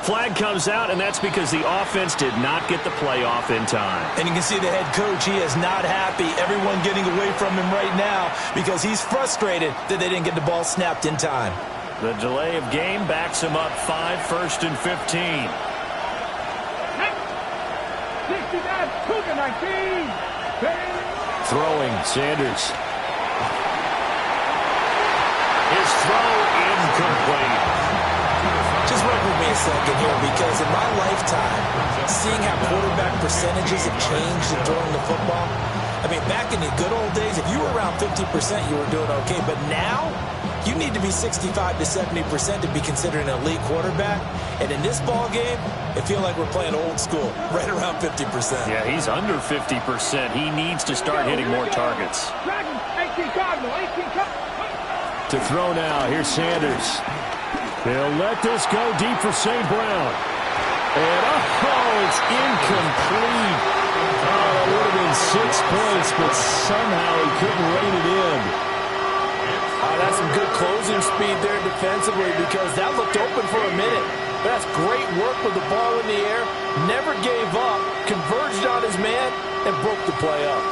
Speaker 7: Flag comes out, and that's because the offense did not get the play off in time.
Speaker 8: And you can see the head coach, he is not happy. Everyone getting away from him right now because he's frustrated that they didn't get the ball snapped in time.
Speaker 7: The delay of game backs him up 5, 1st and 15.
Speaker 5: 69, Cougar 19.
Speaker 7: Throwing, Sanders. His throw incomplete.
Speaker 8: Just work with me a second here, because in my lifetime, seeing how quarterback percentages have changed in throwing the football, I mean, back in the good old days, if you were around 50%, you were doing okay. But now, you need to be 65 to 70% to be considered an elite quarterback. And in this ball game, it feels like we're playing old school, right around 50%.
Speaker 7: Yeah, he's under 50%. He needs to start hitting more targets.
Speaker 5: Dragon, 18 Cardinal, 18 Cardinal.
Speaker 7: To throw now, here's Sanders. They'll let this go deep for St. Brown. And, it's incomplete. Oh, it would have been 6 points, but somehow he couldn't rein it in.
Speaker 10: That's some good closing speed there defensively, because that looked open for a minute. That's great work with the ball in the air. Never gave up, converged on his man, and broke the play up.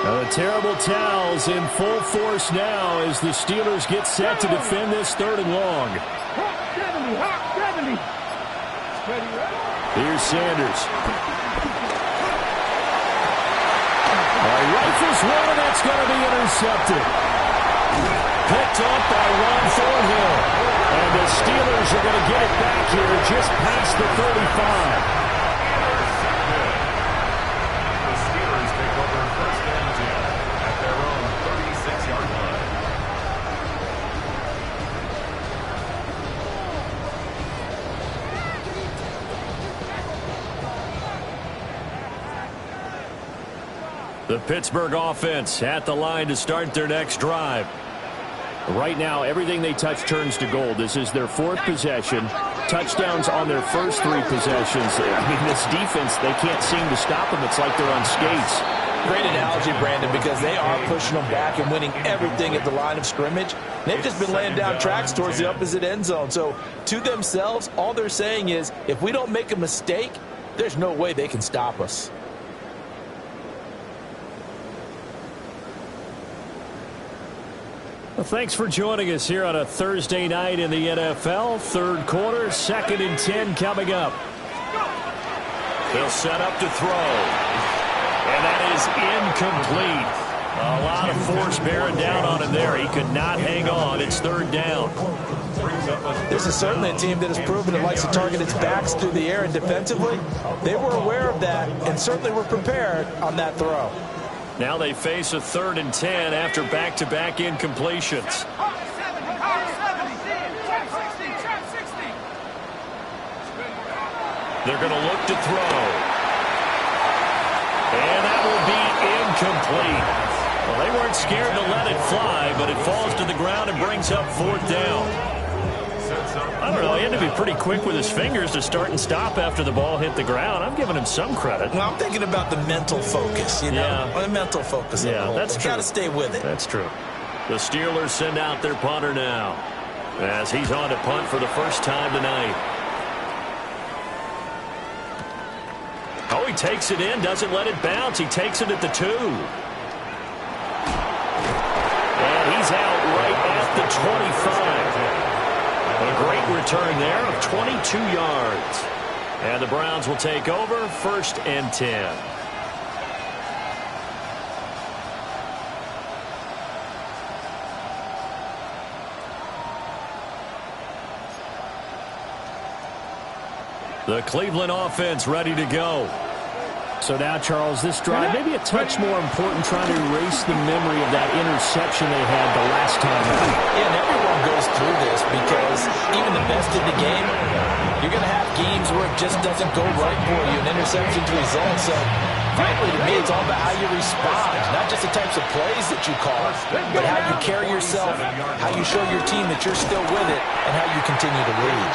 Speaker 7: Now the terrible towels in full force now as the Steelers get set to defend this 3rd and long.
Speaker 5: Hawk 70.
Speaker 7: Here's Sanders. Rifles one, and that's going to be intercepted. Picked up by Ron Thornhill. And the Steelers are going to get it back here just past the 35. The Pittsburgh offense at the line to start their next drive. Right now, everything they touch turns to gold. This is their 4th possession. Touchdowns on their first 3 possessions. I mean, this defense, they can't seem to stop them. It's like they're on skates.
Speaker 8: Great analogy, Brandon, because they are pushing them back and winning everything at the line of scrimmage. They've just been laying down tracks towards the opposite end zone. So, to themselves, all they're saying is, if we don't make a mistake, there's no way they can stop us.
Speaker 7: Well, thanks for joining us here on a Thursday night in the NFL. 3rd quarter, 2nd and 10 coming up. They'll set up to throw. And that is incomplete. A lot of force bearing down on him there. He could not hang on. It's 3rd down.
Speaker 8: This is certainly a team that has proven it likes to target its backs through the air, and defensively, they were aware of that and certainly were prepared on that throw.
Speaker 7: Now they face a 3rd and 10 after back-to-back incompletions. They're going to look to throw. And that will be incomplete. Well, they weren't scared to let it fly, but it falls to the ground and brings up 4th down. I don't know. He had to be pretty quick with his fingers to start and stop after the ball hit the ground. I'm giving him some credit.
Speaker 8: Well, I'm thinking about the mental focus, you know?
Speaker 7: Yeah.
Speaker 8: The mental focus.
Speaker 7: Yeah, that's true.
Speaker 8: Got to stay with it.
Speaker 7: That's true. The Steelers send out their punter now as he's on to punt for the first time tonight. Oh, he takes it in, doesn't let it bounce. He takes it at the 2. And he's out right at the 25. A great return there of 22 yards. And the Browns will take over, 1st and 10. The Cleveland offense ready to go.
Speaker 9: So now, Charles, this drive, maybe a touch more important, trying to erase the memory of that interception they had the last time.
Speaker 8: Yeah, and everyone goes through this because even the best in the game, you're going to have games where it just doesn't go right for you, an interception's result. So, frankly, to me, it's all about how you respond, not just the types of plays that you call, but how you carry yourself, how you show your team that you're still with it, and how you continue to lead.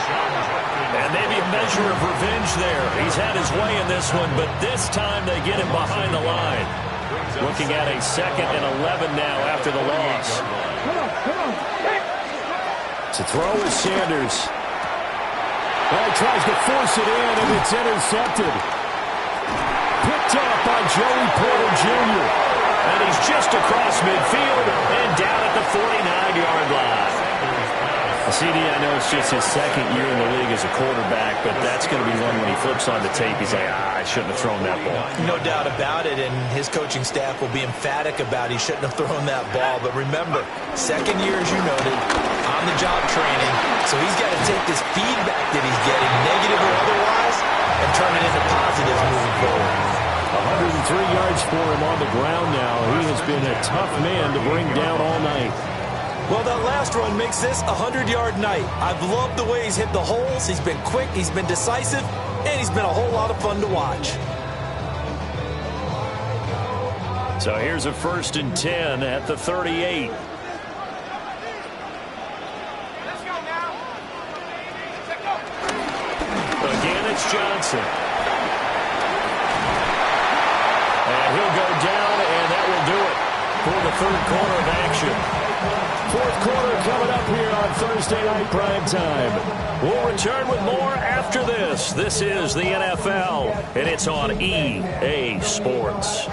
Speaker 7: And maybe a measure of revenge there. He's had his way in this one, but this time they get him behind the line. Looking at a 2nd and 11 now after the loss.
Speaker 9: To throw is Sanders. Well, he tries to force it in, and it's intercepted. Picked up by Joey Porter Jr.
Speaker 7: And he's just across midfield and down at the 49-yard line.
Speaker 9: CD, I know it's just his 2nd year in the league as a quarterback, but that's going to be one when he flips on the tape, he's like, I shouldn't have thrown that ball.
Speaker 8: No doubt about it, and his coaching staff will be emphatic about he shouldn't have thrown that ball. But remember, 2nd year, as you noted, on-the-job training, so he's got to take this feedback that he's getting, negative or otherwise, and turn it into positives moving forward.
Speaker 9: 103 yards for him on the ground now. He has been a tough man to bring down all night.
Speaker 8: Well, that last run makes this a 100-yard night. I've loved the way he's hit the holes. He's been quick, he's been decisive, and he's been a whole lot of fun to watch.
Speaker 7: So here's a 1st and 10 at the 38.
Speaker 5: Let's go now. Let's go.
Speaker 7: Again, it's Johnson. And he'll go down, and that will do it for the 3rd quarter of action.
Speaker 9: 4th quarter coming up here on Thursday Night Prime Time.
Speaker 7: We'll return with more after this. This is the NFL, and it's on EA Sports.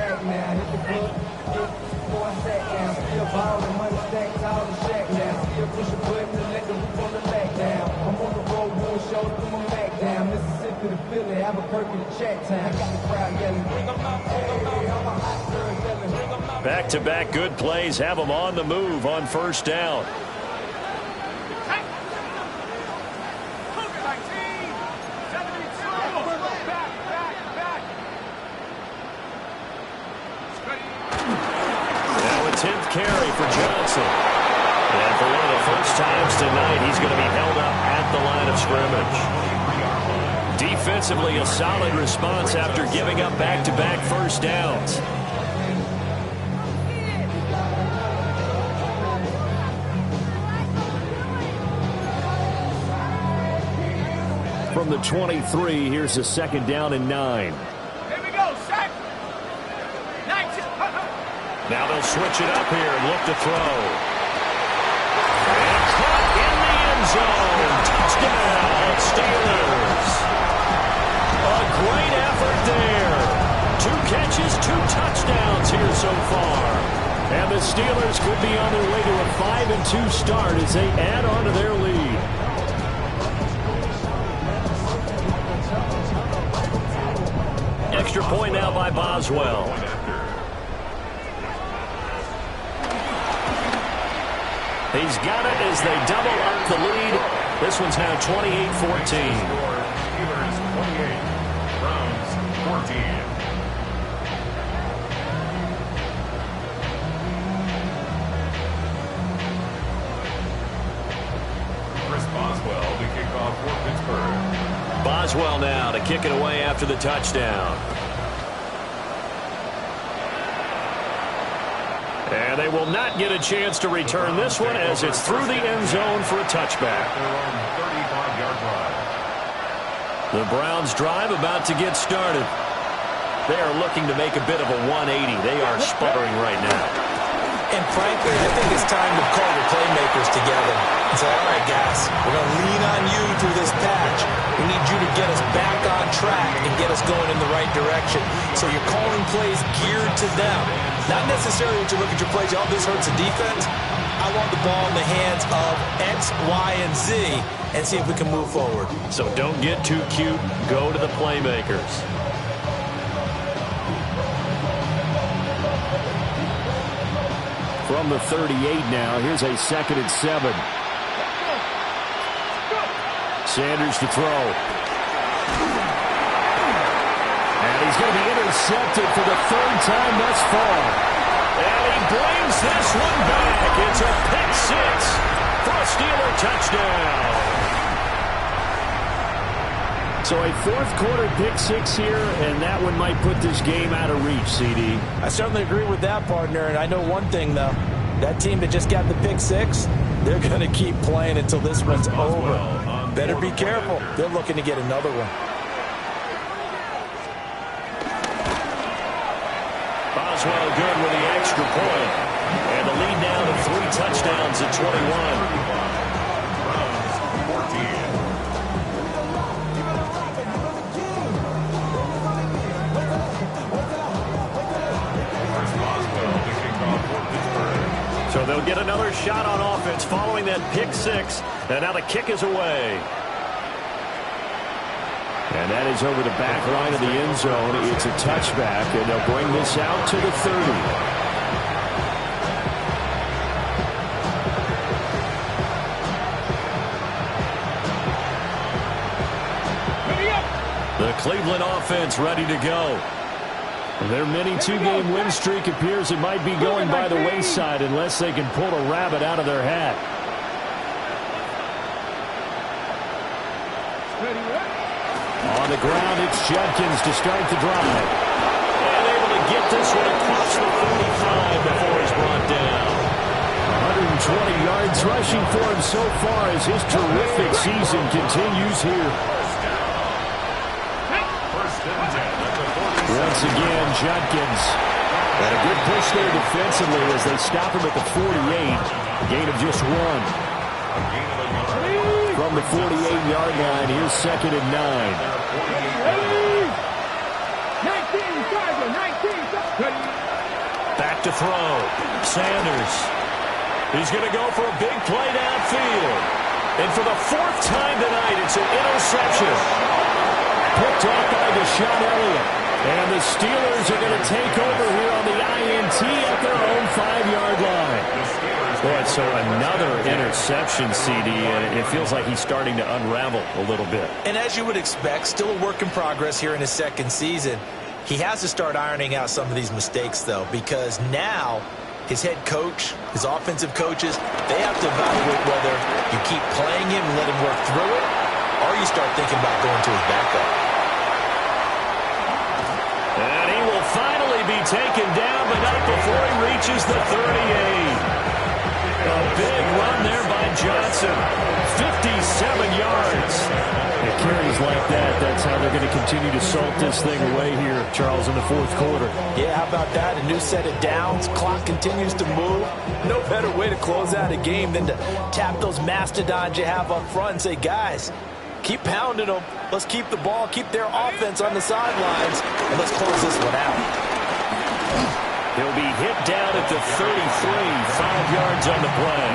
Speaker 7: Back-to-back good plays have them on the move on 1st down. Now a 10th carry for Johnson. And for one of the first times tonight, he's going to be held up at the line of scrimmage. Defensively, a solid response after giving up back-to-back 1st downs.
Speaker 9: From the 23, here's a 2nd down and 9.
Speaker 5: Here we go, set. 19.
Speaker 7: Now they'll switch it up here and look to throw. And caught in the end zone. Touchdown, Steelers. A great effort there. 2 catches, 2 touchdowns here so far.
Speaker 9: And the Steelers could be on their way to a 5-2 start as they add on to their lead.
Speaker 7: Extra point now by Boswell. He's got it as they double up the lead. This one's now 28-14.
Speaker 2: Steelers 28, Browns 14. Chris Boswell to kick off for Pittsburgh.
Speaker 7: Boswell now to kick it away after the touchdown. And they will not get a chance to return this one as it's through the end zone for a touchback. The Browns drive about to get started. They are looking to make a bit of a 180. They are sputtering right now.
Speaker 8: And frankly, I think it's time to call your playmakers together and say, all right, guys, we're going to lean on you through this patch. We need you to get us back on track and get us going in the right direction. So you're calling plays geared to them. Not necessarily that you look at your plays, oh, this hurts the defense. I want the ball in the hands of X, Y, and Z and see if we can move forward.
Speaker 7: So don't get too cute. Go to the playmakers. From the 38 now, here's a 2nd and 7. Sanders to throw. And he's going to be intercepted for the 3rd time thus far. And he brings this one back. It's a pick 6 for a Steeler touchdown. So a 4th quarter pick 6 here, and that one might put this game out of reach, CD.
Speaker 8: I certainly agree with that, partner. And I know one thing, though. That team that just got the pick 6, they're going to keep playing until this one's over. Better be careful. They're looking to get another one.
Speaker 7: Boswell good with the extra point. And the lead now to 3 touchdowns at 21. So they'll get another shot on offense following that pick 6. And now the kick is away. And that is over the back line of the end zone. It's a touchback, and they'll bring this out to the 30. The Cleveland offense ready to go. Their mini 2-game win streak appears it might be going by the wayside unless they can pull a rabbit out of their hat. On the ground, it's Judkins to start the drive. And able to get this one across the 45 before he's brought down. 120 yards rushing for him so far as his terrific season continues here. Once again, Judkins. And a good push there defensively as they stop him at the 48. Gain of just 1. From the 48-yard line, here's 2nd and 9. Back to throw. Sanders. He's going to go for a big play downfield. And for the 4th time tonight, it's an interception. Picked off by Deshaun Elliott. And the Steelers are going to take over here on the INT at their own 5-yard line. Boy, so another interception, CD, and it feels like he's starting to unravel a little bit.
Speaker 8: And as you would expect, still a work in progress here in his 2nd season. He has to start ironing out some of these mistakes, though, because now his head coach, his offensive coaches, they have to evaluate whether you keep playing him and let him work through it, or you start thinking about going to his backup.
Speaker 7: And he will finally be taken down, but not before he reaches the 38. A big run there by Johnson. 57 yards. It carries like that. That's how they're going to continue to salt this thing away here, Charles, in the 4th quarter.
Speaker 8: Yeah, how about that? A new set of downs. Clock continues to move. No better way to close out a game than to tap those mastodons you have up front and say, guys, keep pounding them. Let's keep the ball, keep their offense on the sidelines, and let's close this one out.
Speaker 7: He'll be hit down at the 33, 5 yards on the play.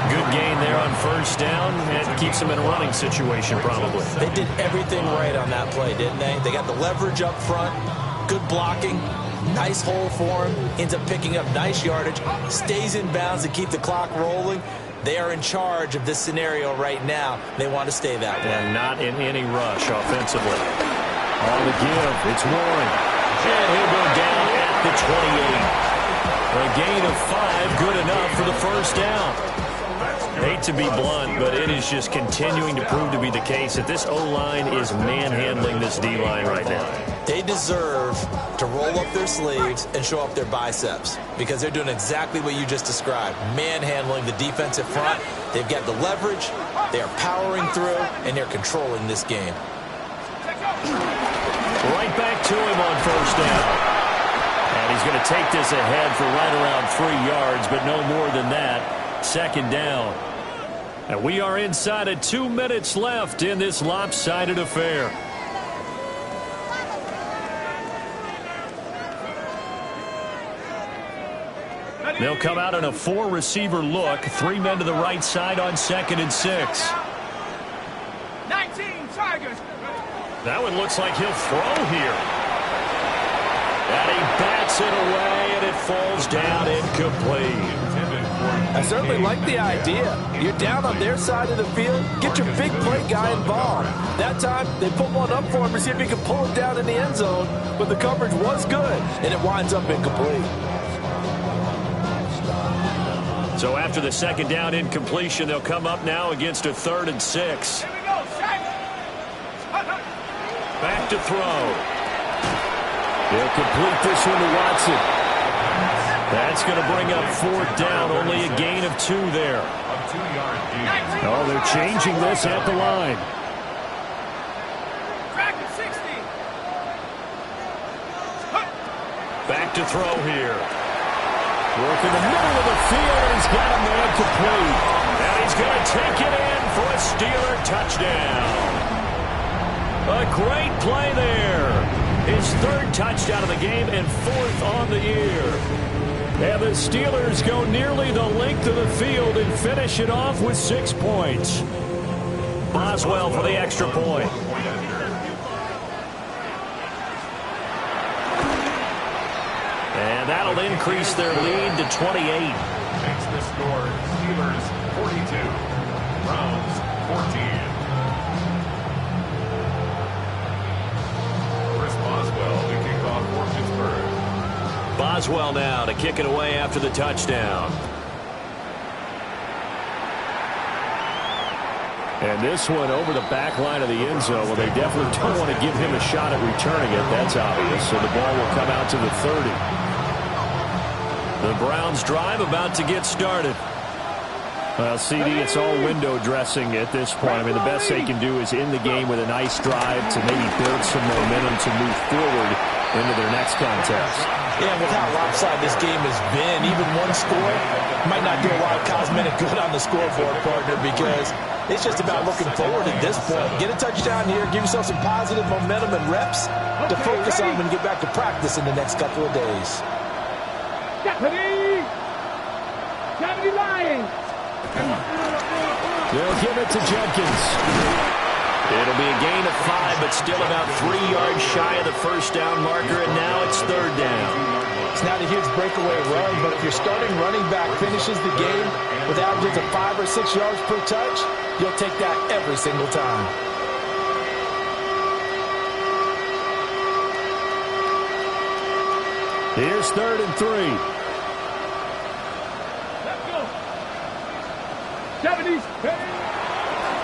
Speaker 7: Good gain there on 1st down, and keeps him in a running situation probably.
Speaker 8: They did everything right on that play, didn't they? They got the leverage up front, good blocking, nice hole for him, ends up picking up nice yardage, stays in bounds to keep the clock rolling. They are in charge of this scenario right now. They want to stay that way.
Speaker 7: And not in any rush offensively. On the give, it's Warren. And he'll go down at the 28. A gain of 5, good enough for the 1st down. Hate to be blunt, but it is just continuing to prove to be the case that this O-line is manhandling this D-line right now.
Speaker 8: They deserve to roll up their sleeves and show up their biceps because they're doing exactly what you just described, manhandling the defensive front. They've got the leverage, they are powering through, and they're controlling this game.
Speaker 7: Right back to him on first down. And he's going to take this ahead for right around 3 yards, but no more than that. Second down. And we are inside of 2 minutes left in this lopsided affair. They'll come out in a 4-receiver look. 3 men to the right side on 2nd and 6.
Speaker 5: 19 Tigers.
Speaker 7: That one looks like he'll throw here. And he bats it away, and it falls down incomplete.
Speaker 10: I certainly like the idea. You're down on their side of the field. Get your big play guy involved. That time, they put one up for him to see if he can pull it down in the end zone. But the coverage was good, and it winds up incomplete.
Speaker 7: So after the second down incompletion, they'll come up now against a 3rd and 6.
Speaker 5: Here we go, Shaq.
Speaker 7: Back to throw. They'll complete this one to Watson. That's going to bring up 4th down. Only a gain of 2 there. Oh, they're changing this at the line. Back to throw here. Work in the middle of the field, and he's got a man complete. And he's going to take it in for a Steeler touchdown. A great play there. His 3rd touchdown of the game and 4th on the year. And the Steelers go nearly the length of the field and finish it off with 6 points. Boswell for the extra point. And that'll increase their lead to 28.
Speaker 2: Makes the score Steelers 42, Browns 14.
Speaker 7: Boswell now to kick it away after the touchdown. And this one over the back line of the end zone. Well, they definitely don't want to give him a shot at returning it. That's obvious. So the ball will come out to the 30. The Browns drive about to get started. Well, CD, it's all window dressing at this point. I mean, the best they can do is in the game with a nice drive to maybe build some momentum to move forward into their next contest.
Speaker 8: Yeah, with how lopsided this game has been, even one score might not do a lot of cosmetic good on the scoreboard, partner, because it's just about looking forward at this point. Get a touchdown here, give yourself some positive momentum and reps to focus on and get back to practice in the next couple of days.
Speaker 5: Deputy Lions.
Speaker 7: They'll give it to Jenkins. It'll be a gain of 5, but still about 3 yards shy of the first down marker, and now it's 3rd down.
Speaker 8: It's not a huge breakaway run, but if your starting running back finishes the game with averages of 5 or 6 yards per touch, you'll take that every single time.
Speaker 7: Here's 3rd and 3.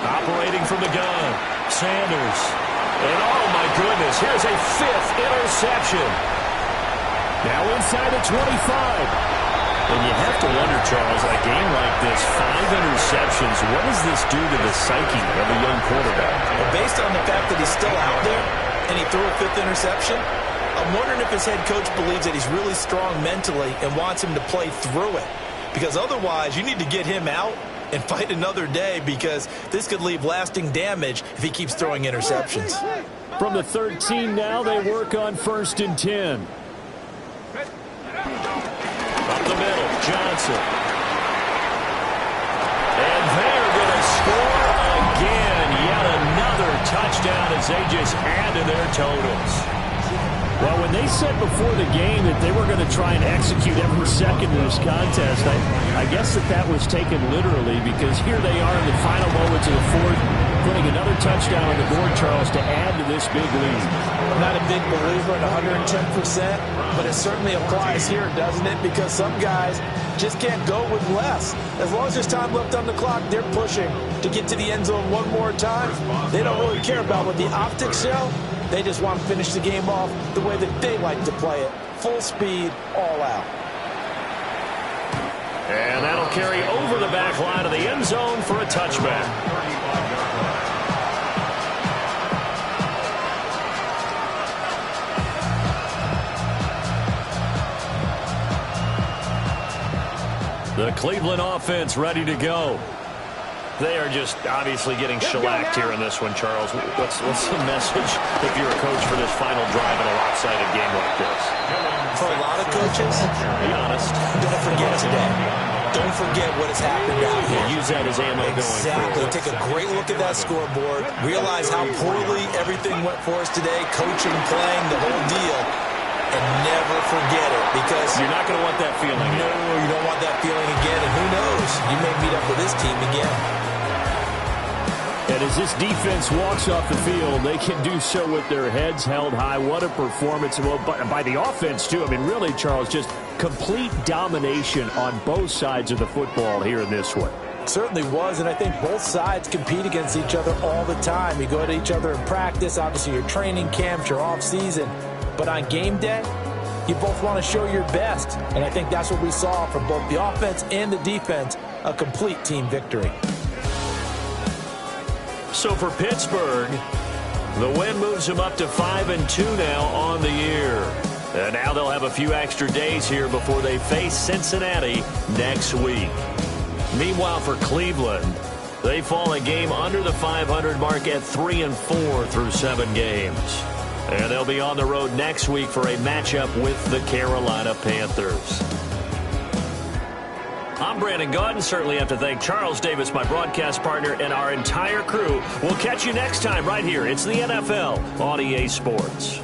Speaker 7: Operating from the gun, Sanders. And oh my goodness, here's a 5th interception. Now inside the 25. And you have to wonder, Charles, a game like this, 5 interceptions, what does this do to the psyche of a young quarterback?
Speaker 8: Well, based on the fact that he's still out there and he threw a 5th interception, I'm wondering if his head coach believes that he's really strong mentally and wants him to play through it. Because otherwise, you need to get him out and fight another day, because this could leave lasting damage if he keeps throwing interceptions.
Speaker 7: From the 13 now, they work on 1st and 10. Up the middle, Johnson. And they're going to score again. Yet another touchdown as they just add to their totals. Well, when they said before the game that they were going to try and execute every second of this contest, I guess that was taken literally, because here they are in the final moments of the 4th. putting another touchdown on the board, Charles, to add to this big lead.
Speaker 8: I'm not a big believer in 110%, but it certainly applies here, doesn't it? Because some guys just can't go with less. As long as there's time left on the clock, they're pushing to get to the end zone one more time. They don't really care about what the optics show. They just want to finish the game off the way that they like to play it. Full speed, all out.
Speaker 7: And that'll carry over the back line of the end zone for a touchback. The Cleveland offense ready to go. They are just obviously getting shellacked here in this one, Charles. What's the message if you're a coach for this final drive in a lopsided game like this?
Speaker 8: For a lot of coaches,
Speaker 7: be honest,
Speaker 8: don't forget today. Don't forget what has happened out here.
Speaker 7: Use that as ammo going forward.
Speaker 8: Exactly. Take a great look at that scoreboard. Realize how poorly everything went for us today. Coaching, playing, the whole deal. And never forget it, because
Speaker 7: you're not going to want that feeling again.
Speaker 8: No, you don't want that feeling again. And who knows? You may meet up with this team again.
Speaker 7: And as this defense walks off the field, they can do so with their heads held high. What a performance. Well, by the offense, too. I mean, really, Charles, just complete domination on both sides of the football here in this one.
Speaker 8: Certainly was, and I think both sides compete against each other all the time. You go at each other in practice, obviously your training camps, your off-season. But on game day, you both want to show your best. And I think that's what we saw from both the offense and the defense, a complete team victory.
Speaker 7: So for Pittsburgh, the win moves them up to 5-2 now on the year. And now they'll have a few extra days here before they face Cincinnati next week. Meanwhile, for Cleveland, they fall a game under the 500 mark at 3-4 through 7 games. And they'll be on the road next week for a matchup with the Carolina Panthers. I'm Brandon Gaudin. Certainly have to thank Charles Davis, my broadcast partner, and our entire crew. We'll catch you next time right here. It's the NFL on EA Sports.